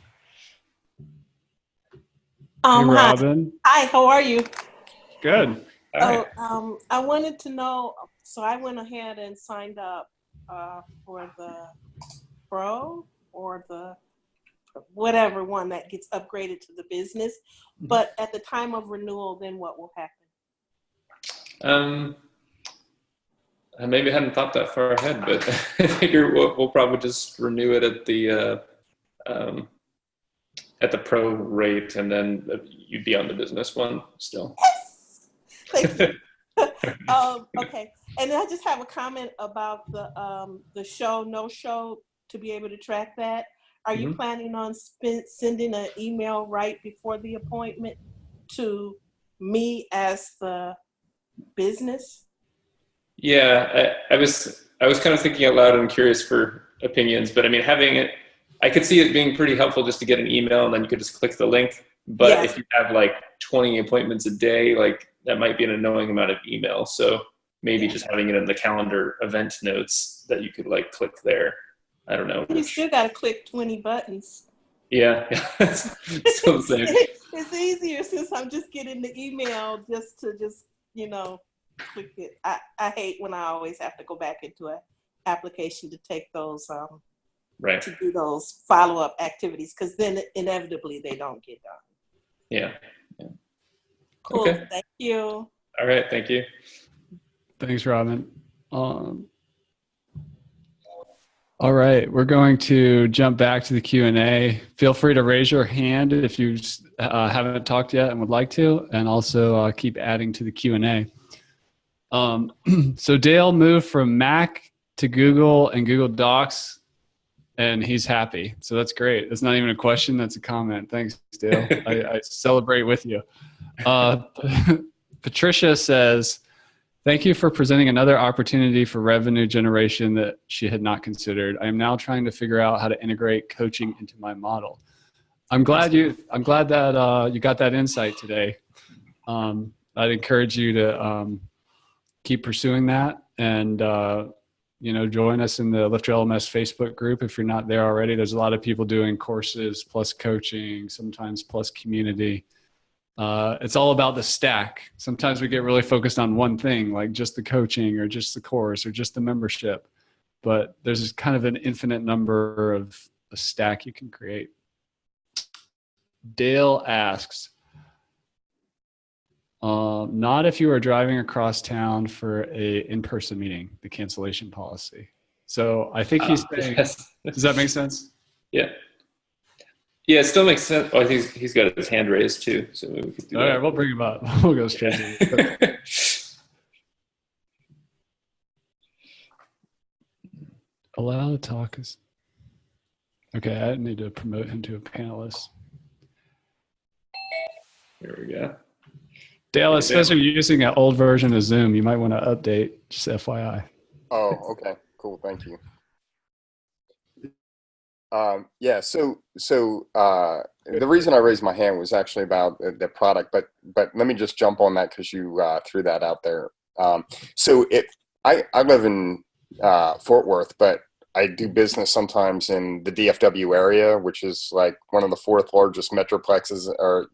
[SPEAKER 1] Robin.
[SPEAKER 5] Hi, how are you?
[SPEAKER 1] Good.
[SPEAKER 5] I wanted to know, so I went ahead and signed up for the Pro or the whatever one that gets upgraded to the business. But at the time of renewal, then what will happen?
[SPEAKER 2] I maybe hadn't thought that far ahead, but I figure we'll probably just renew it at the Pro rate, and then you'd be on the business one still.
[SPEAKER 5] Yes! Thank you. Okay. And I just have a comment about the show, no show, to be able to track that. Are you planning on sending an email right before the appointment to me as the business?
[SPEAKER 2] Yeah, I was kind of thinking out loud and curious for opinions, but having it, I could see it being pretty helpful just to get an email and then you could just click the link. But if you have like 20 appointments a day, like that might be an annoying amount of email. So maybe just having it in the calendar event notes that you could like click there. I don't know.
[SPEAKER 5] You still got to click 20 buttons.
[SPEAKER 2] Yeah, it's still the same.
[SPEAKER 5] It's easier since I'm just getting the email just to click it. I hate when I always have to go back into an application to take those,
[SPEAKER 2] right,
[SPEAKER 5] to do those follow-up activities, because then inevitably they don't get done.
[SPEAKER 2] Yeah.
[SPEAKER 5] Cool. Okay. Thank you.
[SPEAKER 2] All right. Thank you.
[SPEAKER 1] Thanks, Robin. All right, we're going to jump back to the Q&A. Feel free to raise your hand if you haven't talked yet and would like to, and also keep adding to the Q&A. So Dale moved from Mac to Google and Google Docs, and he's happy. So that's great. That's not even a question, that's a comment. Thanks, Dale. I celebrate with you. Patricia says, thank you for presenting another opportunity for revenue generation that she had not considered. I am now trying to figure out how to integrate coaching into my model. I'm glad that you got that insight today. I'd encourage you to keep pursuing that, and join us in the LifterLMS Facebook group if you're not there already. There's a lot of people doing courses plus coaching, sometimes plus community. It's all about the stack. Sometimes we get really focused on one thing, like just the coaching or just the course or just the membership. But there's kind of an infinite number of a stack you can create. Dale asks, not if you are driving across town for a in-person meeting, the cancellation policy. So I think he's saying,
[SPEAKER 2] yes.
[SPEAKER 1] Does that make sense?
[SPEAKER 2] Yeah. Yeah, it still makes sense. Oh, he's got his hand raised too, so we could do that.
[SPEAKER 1] All right, we'll bring him up. We'll go straight to it. Allow the talk is. Okay, I need to promote him to a panelist.
[SPEAKER 2] Here we go.
[SPEAKER 1] Dale, it says you're using an old version of Zoom. You might want to update, just FYI.
[SPEAKER 6] Oh, okay, cool. Thank you. Yeah. So the reason I raised my hand was actually about the product, but let me just jump on that because you threw that out there. So I live in Fort Worth, but I do business sometimes in the DFW area, which is like one of the fourth largest metroplexes or,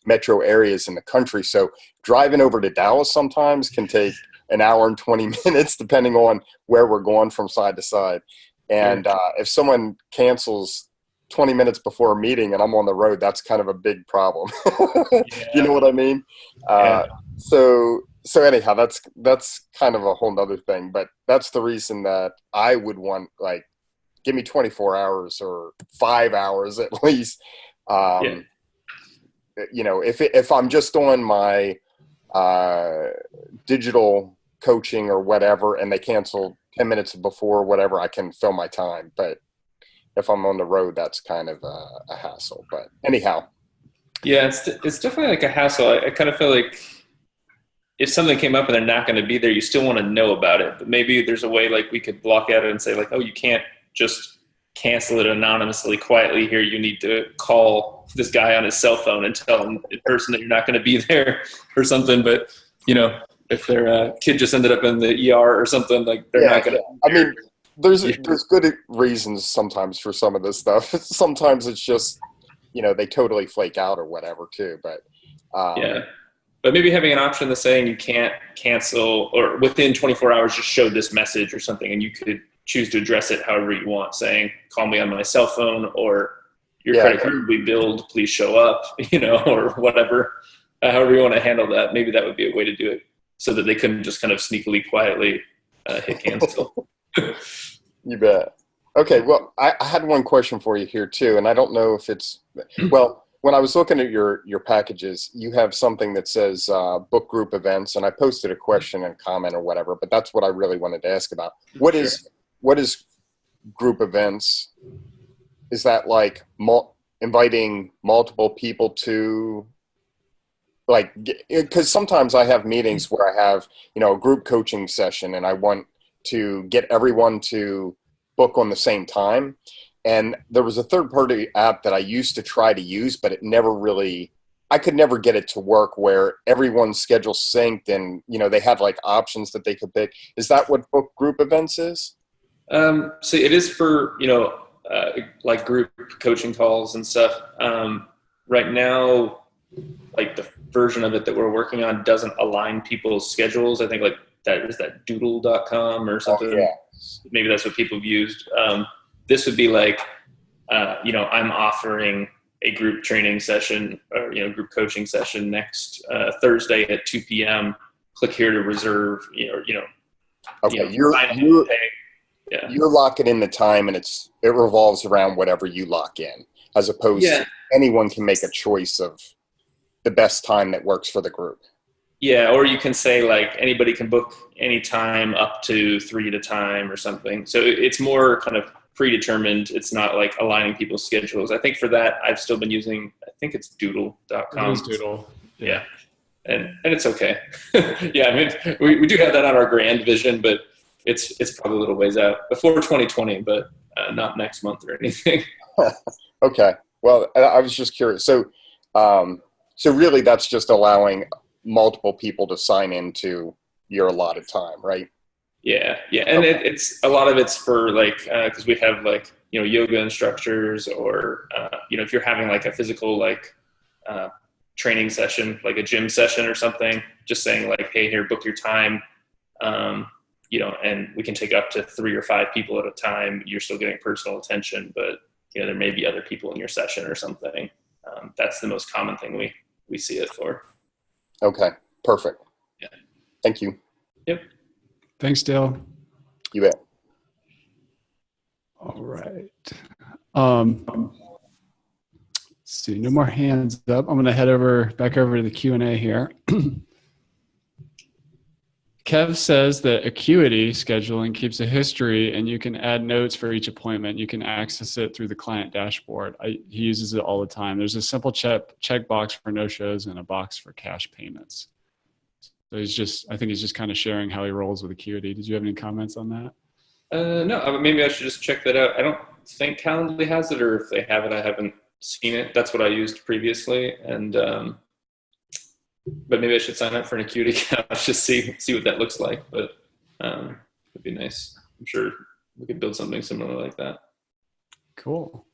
[SPEAKER 6] metro areas in the country. So driving over to Dallas sometimes can take an hour and 20 minutes, depending on where we're going from side to side. And if someone cancels 20 minutes before a meeting and I'm on the road, that's kind of a big problem. You know what I mean? So anyhow, that's kind of a whole nother thing, but that's the reason that I would want, like, give me 24 hours or 5 hours at least. If I'm just on my digital coaching or whatever, and they cancel 10 minutes before whatever, I can fill my time. But if I'm on the road, that's kind of a hassle. But anyhow.
[SPEAKER 2] Yeah, it's definitely like a hassle. I kind of feel like if something came up and they're not going to be there, you still want to know about it. But maybe there's a way, like, we could block at it and say, like, oh, you can't just cancel it anonymously, quietly here. You need to call this guy on his cell phone and tell him in person that you're not going to be there or something. But, if their kid just ended up in the ER or something, like, they're not going to.
[SPEAKER 6] I mean, there's good reasons sometimes for some of this stuff. Sometimes it's just, they totally flake out or whatever too. But
[SPEAKER 2] but maybe having an option that's saying you can't cancel, or within 24 hours just show this message or something, and you could choose to address it however you want, saying, call me on my cell phone, or your credit card will be billed, please show up, or whatever. However you want to handle that, maybe that would be a way to do it so that they couldn't just kind of sneakily, quietly hit cancel.
[SPEAKER 6] You bet. Okay, well, I had one question for you here too, and I don't know if it's, well, when I was looking at your packages, you have something that says book group events, and I posted a question and comment or whatever, but that's what I really wanted to ask about. What is group events? Is that like inviting multiple people to, like, because sometimes I have meetings where I have, a group coaching session and I want to get everyone to book on the same time. And there was a third-party app that I used to try to use, but I could never get it to work where everyone's schedule synced and, they had like options that they could pick. Is that what book group events is?
[SPEAKER 2] So it is for, like group coaching calls and stuff. Right now, like the version of it that we're working on doesn't align people's schedules. I think like that doodle.com or something.
[SPEAKER 6] Oh, yeah.
[SPEAKER 2] Maybe that's what people have used. This would be like, I'm offering a group training session or, group coaching session next Thursday at 2 p.m. Click here to reserve,
[SPEAKER 6] Okay. You're locking in the time and it revolves around whatever you lock in, as opposed to anyone can make a choice of the best time that works for the group.
[SPEAKER 2] Yeah. Or you can say like anybody can book any time up to 3 at a time or something. So it's more kind of predetermined. It's not like aligning people's schedules. I think for that, I've still been using, I think it's doodle.com.
[SPEAKER 1] It is Doodle.
[SPEAKER 2] Yeah. And it's okay. Yeah. I mean, we do have that on our grand vision, but it's probably a little ways out before 2020, but not next month or anything.
[SPEAKER 6] Okay. Well, I was just curious. So really that's just allowing multiple people to sign into your allotted time, right?
[SPEAKER 2] Yeah. And it's a lot of it's for like, cause we have like, yoga instructors or, if you're having like a physical, like, training session, like a gym session or something, just saying like, hey, here, book your time. And we can take up to 3 or 5 people at a time. You're still getting personal attention, but there may be other people in your session or something. That's the most common thing we see it for.
[SPEAKER 6] Okay. Perfect.
[SPEAKER 2] Yeah.
[SPEAKER 6] Thank you.
[SPEAKER 2] Yep.
[SPEAKER 1] Thanks, Dale.
[SPEAKER 6] You bet.
[SPEAKER 1] All right. Let's see. No more hands up. I'm going to head back over to the Q&A here. Kev says that Acuity scheduling keeps a history and you can add notes for each appointment. You can access it through the client dashboard. He uses it all the time. There's a simple check box for no-shows and a box for cash payments. So I think he's just kind of sharing how he rolls with Acuity. Did you have any comments on that?
[SPEAKER 2] No, maybe I should just check that out. I don't think Calendly has it, or if they have it, I haven't seen it. That's what I used previously. And, but maybe I should sign up for an Acuity account, just see what that looks like. But it'd be nice. I'm sure we could build something similar like that.
[SPEAKER 1] Cool.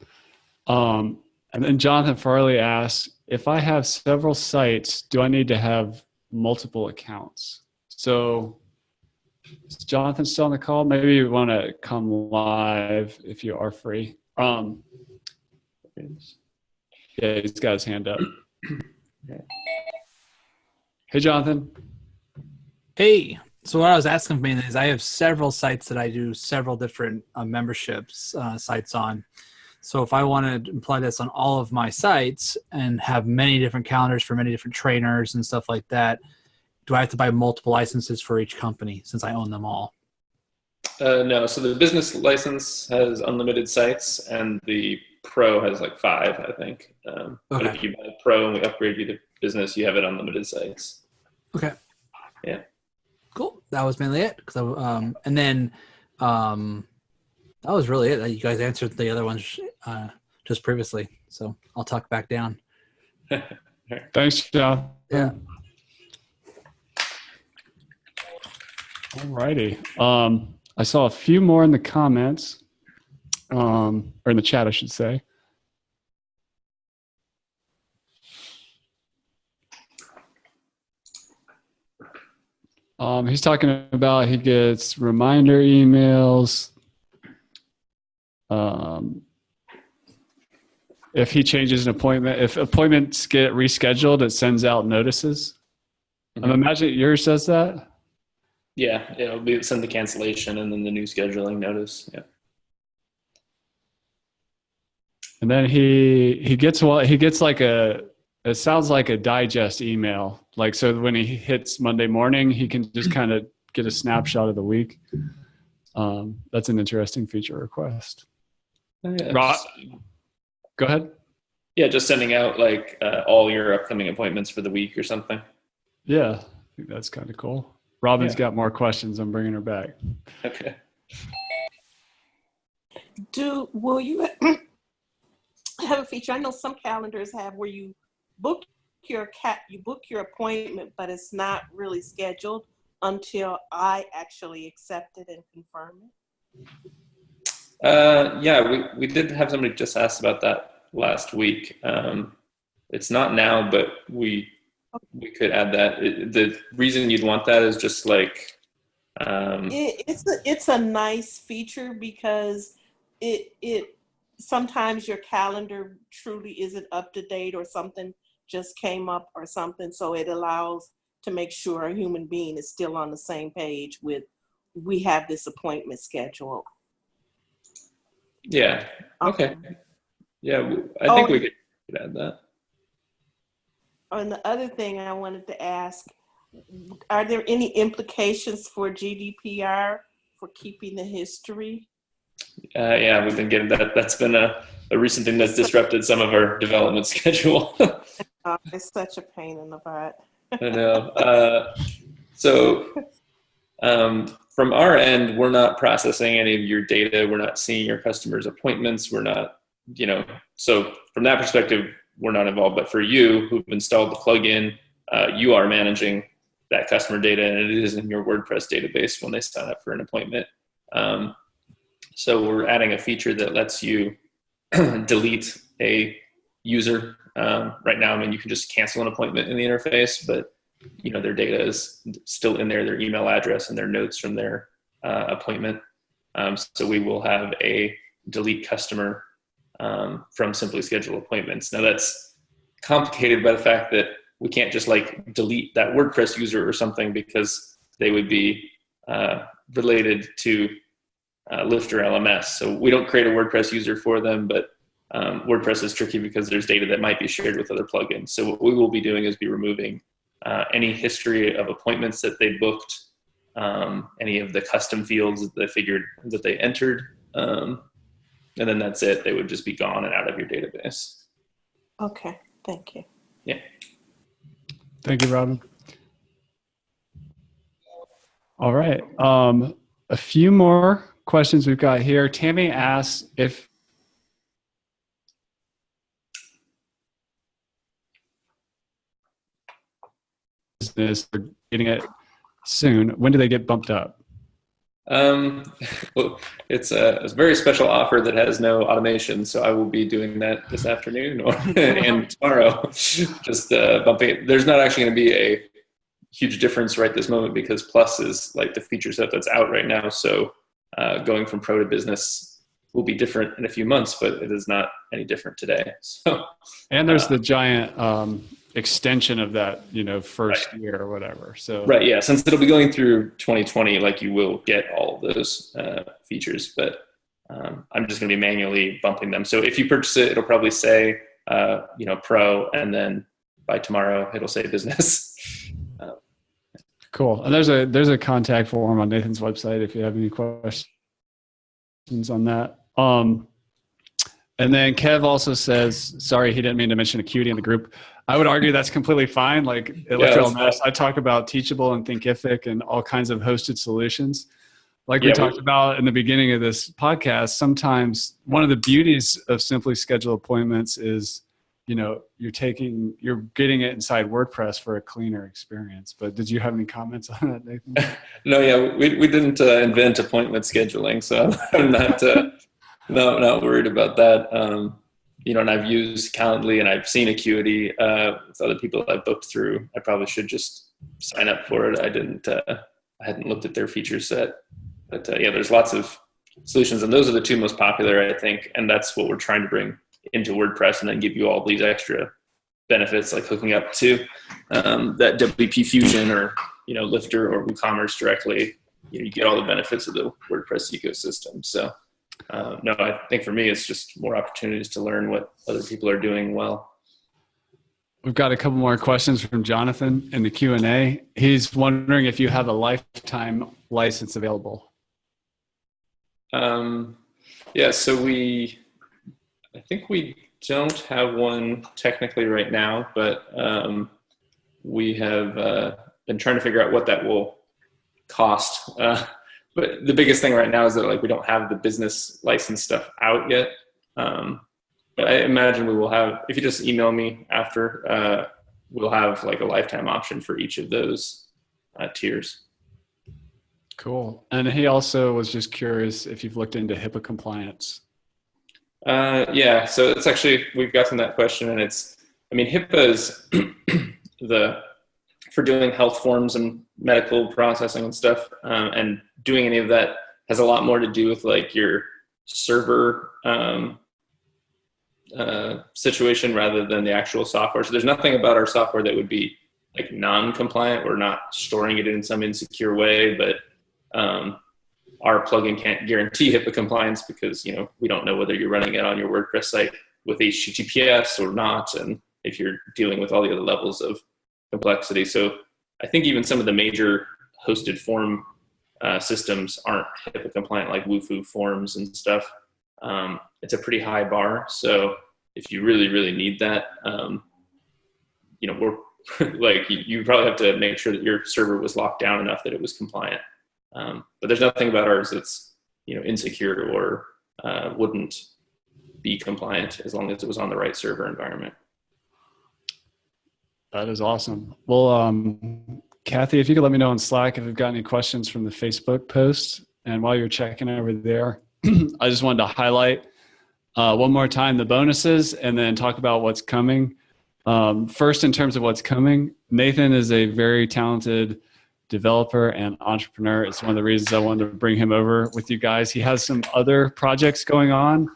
[SPEAKER 1] And then Jonathan Farley asks, if I have several sites, do I need to have multiple accounts? So is Jonathan still on the call? Maybe you want to come live if you are free. Yeah, he's got his hand up. Hey, Jonathan.
[SPEAKER 7] Hey, so what I was asking me is I have several sites that I do several different memberships sites on. So if I want to apply this on all of my sites and have many different calendars for many different trainers and stuff like that, do I have to buy multiple licenses for each company since I own them all?
[SPEAKER 2] No, so the business license has unlimited sites and the Pro has like 5, I think. But if you buy Pro and we upgrade you to business, you have it unlimited sites.
[SPEAKER 7] Okay.
[SPEAKER 2] Yeah.
[SPEAKER 7] Cool. That was mainly it. And then that was really it. You guys answered the other ones just previously. So I'll tuck back down.
[SPEAKER 1] Thanks, John.
[SPEAKER 7] Yeah.
[SPEAKER 1] All righty. I saw a few more in the comments, or in the chat, I should say. He's talking about he gets reminder emails. If he changes an appointment, if appointments get rescheduled, it sends out notices. I'm imagining yours does that.
[SPEAKER 2] Yeah, it'll be send the cancellation and then the new scheduling notice. Yeah.
[SPEAKER 1] And then he gets like it sounds like a digest email. Like, so when he hits Monday morning, he can just kind of get a snapshot of the week. That's an interesting feature request.
[SPEAKER 2] Yeah,
[SPEAKER 1] go ahead.
[SPEAKER 2] Yeah, just sending out like all your upcoming appointments for the week or something.
[SPEAKER 1] Yeah, I think that's kind of cool. Robin's got more questions. I'm bringing her back.
[SPEAKER 2] Okay.
[SPEAKER 5] Will you have a feature? I know some calendars have where you book your appointment, but it's not really scheduled until I actually accept it and confirm it.
[SPEAKER 2] Yeah, we did have somebody just ask about that last week. It's not now, but we could add that. The reason you'd want that is just like
[SPEAKER 5] it's a nice feature because it sometimes your calendar truly isn't up to date or something just came up or something, so it allows to make sure a human being is still on the same page with we have this appointment scheduled.
[SPEAKER 2] Yeah. Okay. Yeah, I think we could add that.
[SPEAKER 5] And the other thing I wanted to ask, are there any implications for GDPR for keeping the history?
[SPEAKER 2] Yeah, we've been getting that. That's been a recent thing that's disrupted some of our development schedule.
[SPEAKER 5] It's such a pain in the butt.
[SPEAKER 2] I know. From our end, we're not processing any of your data. We're not seeing your customers' appointments. We're not, so from that perspective, we're not involved. But for you who've installed the plugin, you are managing that customer data, and it is in your WordPress database when they sign up for an appointment. So we're adding a feature that lets you delete a user. Right now, I mean, you can just cancel an appointment in the interface, but their data is still in there, their email address and their notes from their appointment. So we will have a delete customer from Simply Schedule Appointments. Now that's complicated by the fact that we can't just like delete that WordPress user or something because they would be related to LifterLMS. So we don't create a WordPress user for them, but WordPress is tricky because there's data that might be shared with other plugins. So what we will be doing is be removing any history of appointments that they booked any of the custom fields that they entered. And then that's it. They would just be gone and out of your database.
[SPEAKER 5] Okay, thank you.
[SPEAKER 2] Yeah.
[SPEAKER 1] Thank you, Robin. All right. A few more questions we've got here. Tammy asks if business are getting it soon, when do they get bumped up?
[SPEAKER 2] Well, it's a very special offer that has no automation, so I will be doing that this afternoon and tomorrow. Just bumping it. There's not actually going to be a huge difference right this moment because Plus is like the feature set that's out right now. So going from Pro to Business will be different in a few months, but it is not any different today. So,
[SPEAKER 1] and there's the giant extension of that, first year or whatever. So
[SPEAKER 2] right, yeah. Since it'll be going through 2020, like you will get all of those features, but I'm just going to be manually bumping them. So if you purchase it, it'll probably say Pro, and then by tomorrow it'll say Business.
[SPEAKER 1] Cool. And there's a contact form on Nathan's website if you have any questions on that. And then Kev also says, sorry, he didn't mean to mention Acuity in the group. I would argue that's completely fine. Like at LifterLMS, I talk about Teachable and Thinkific and all kinds of hosted solutions. Like we talked about in the beginning of this podcast, sometimes one of the beauties of simply schedule appointments is, you're getting it inside WordPress for a cleaner experience. But did you have any comments on that, Nathan?
[SPEAKER 2] No, yeah, we didn't invent appointment scheduling, so I'm not worried about that. And I've used Calendly and I've seen Acuity with other people I've booked through. I probably should just sign up for it. I hadn't looked at their feature set, but there's lots of solutions, and those are the two most popular, I think, and that's what we're trying to bring into WordPress, and then give you all these extra benefits like hooking up to that WP Fusion or Lifter or WooCommerce directly. You get all the benefits of the WordPress ecosystem. So no, I think for me it's just more opportunities to learn what other people are doing well.
[SPEAKER 1] We've got a couple more questions from Jonathan in the Q&A. He's wondering if you have a lifetime license available.
[SPEAKER 2] Yeah, so I think we don't have one technically right now, but we have been trying to figure out what that will cost. But the biggest thing right now is that we don't have the business license stuff out yet. But I imagine we will have, if you just email me after, we'll have a lifetime option for each of those tiers.
[SPEAKER 1] Cool. And he also was just curious if you've looked into HIPAA compliance.
[SPEAKER 2] Yeah, so it's actually, we've gotten that question, and HIPAA is for doing health forms and medical processing and stuff, and doing any of that has a lot more to do with your server situation rather than the actual software. So there's nothing about our software that would be non-compliant. We're not storing it in some insecure way, but our plugin can't guarantee HIPAA compliance because, we don't know whether you're running it on your WordPress site with HTTPS or not, and if you're dealing with all the other levels of complexity. So I think even some of the major hosted form systems aren't HIPAA compliant, like Wufoo Forms and stuff. It's a pretty high bar. So if you really, really need that, we're you probably have to make sure that your server was locked down enough that it was compliant. But there's nothing about ours that's insecure or wouldn't be compliant as long as it was on the right server environment.
[SPEAKER 1] That is awesome. Well, Kathy, if you could let me know on Slack if you've got any questions from the Facebook post. And while you're checking over there, I just wanted to highlight one more time the bonuses and then talk about what's coming. First, in terms of what's coming, Nathan is a very talented developer and entrepreneur. It's one of the reasons I wanted to bring him over with you guys. He has some other projects going on.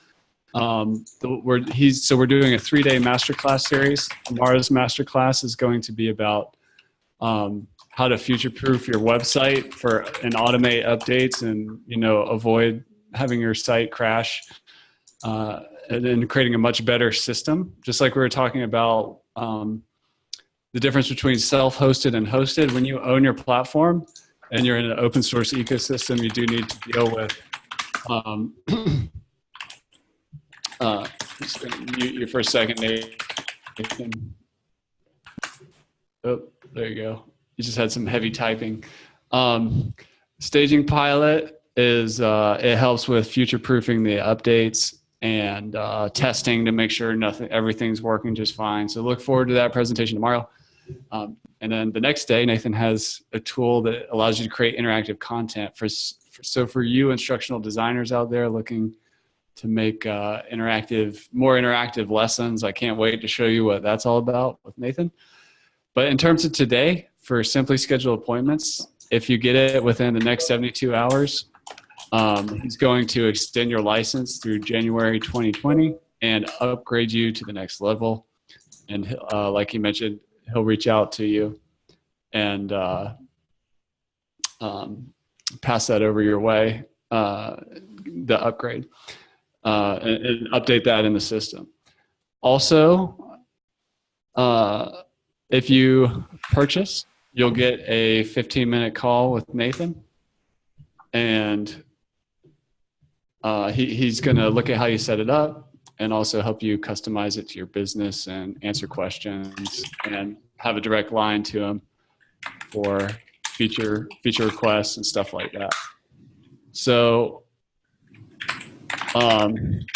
[SPEAKER 1] We're doing a 3-day masterclass series. Tomorrow's masterclass is going to be about how to future-proof your website and automate updates and avoid having your site crash, and then creating a much better system. Just like we were talking about the difference between self-hosted and hosted. When you own your platform and you're in an open source ecosystem, you do need to deal with just gonna mute you for a second, Nathan. Oh, there you go. You just had some heavy typing. Staging Pilot is it helps with future proofing the updates and testing to make sure everything's working just fine. So look forward to that presentation tomorrow. And then the next day, Nathan has a tool that allows you to create interactive content so for you instructional designers out there looking to make more interactive lessons. I can't wait to show you what that's all about with Nathan. But in terms of today, for simply scheduled appointments, if you get it within the next 72 hours, he's going to extend your license through January 2020 and upgrade you to the next level. And like he mentioned, he'll reach out to you and pass that over your way, the upgrade, and update that in the system. Also, if you purchase, you'll get a 15-minute call with Nathan, and he's going to look at how you set it up and also help you customize it to your business and answer questions and have a direct line to him for feature requests and stuff like that. So,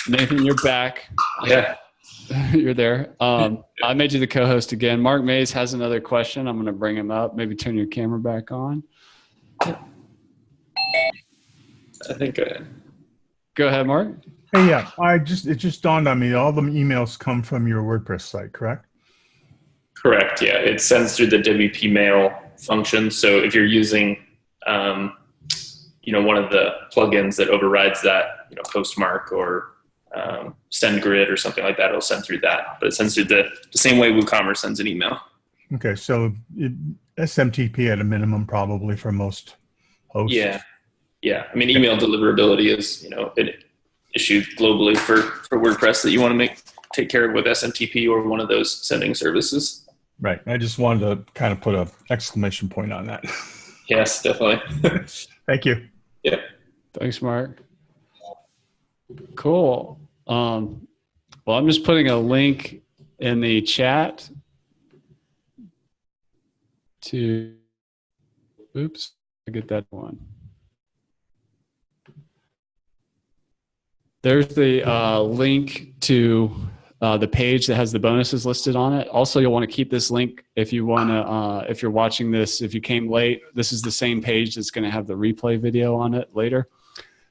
[SPEAKER 1] Nathan, you're back.
[SPEAKER 2] Yeah.
[SPEAKER 1] You're there. I made you the co-host again. Mark Mays has another question. I'm going to bring him up. Maybe turn your camera back on.
[SPEAKER 2] I think.
[SPEAKER 1] Go ahead, Mark.
[SPEAKER 3] Hey, yeah, it just dawned on me. All the emails come from your WordPress site, correct?
[SPEAKER 2] Correct. Yeah, it sends through the WP Mail function. So if you're using, one of the plugins that overrides that, Postmark or SendGrid or something like that, it'll send through that. But it sends through the same way WooCommerce sends an email.
[SPEAKER 3] Okay, so SMTP at a minimum probably for most hosts.
[SPEAKER 2] Yeah. I mean, email deliverability is, an issue globally for WordPress that you want to take care of with SMTP or one of those sending services.
[SPEAKER 3] Right. I just wanted to kind of put an exclamation point on that.
[SPEAKER 2] Yes, definitely.
[SPEAKER 3] Thank you.
[SPEAKER 2] Yep.
[SPEAKER 1] Thanks, Mark. Cool. Well, I'm just putting a link in the chat to, oops, I get that one. There's the link to the page that has the bonuses listed on it. Also, you'll want to keep this link if you want to, if you're watching this, if you came late, this is the same page that's going to have the replay video on it later.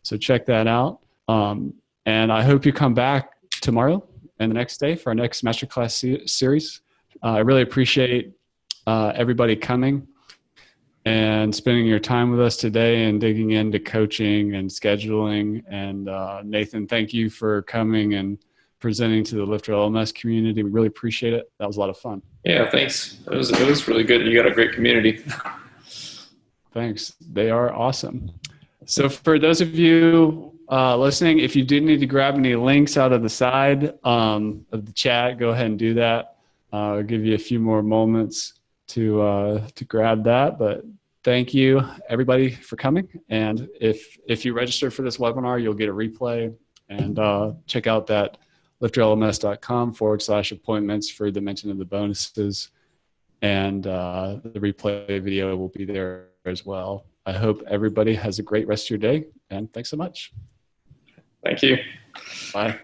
[SPEAKER 1] So check that out. And I hope you come back tomorrow and the next day for our next masterclass series. I really appreciate everybody coming and spending your time with us today and digging into coaching and scheduling. And Nathan, thank you for coming and presenting to the LifterLMS community. We really appreciate it. That was a lot of fun.
[SPEAKER 2] Yeah, thanks. It was really good. You got a great community.
[SPEAKER 1] Thanks. They are awesome. So for those of you listening, if you do need to grab any links out of the side of the chat, go ahead and do that. I'll give you a few more moments to grab that. But thank you, everybody, for coming. And if you register for this webinar, you'll get a replay. And check out that lifterlms.com/appointments for the mention of the bonuses. And the replay video will be there as well. I hope everybody has a great rest of your day. And thanks so much.
[SPEAKER 2] Thank you.
[SPEAKER 1] Bye.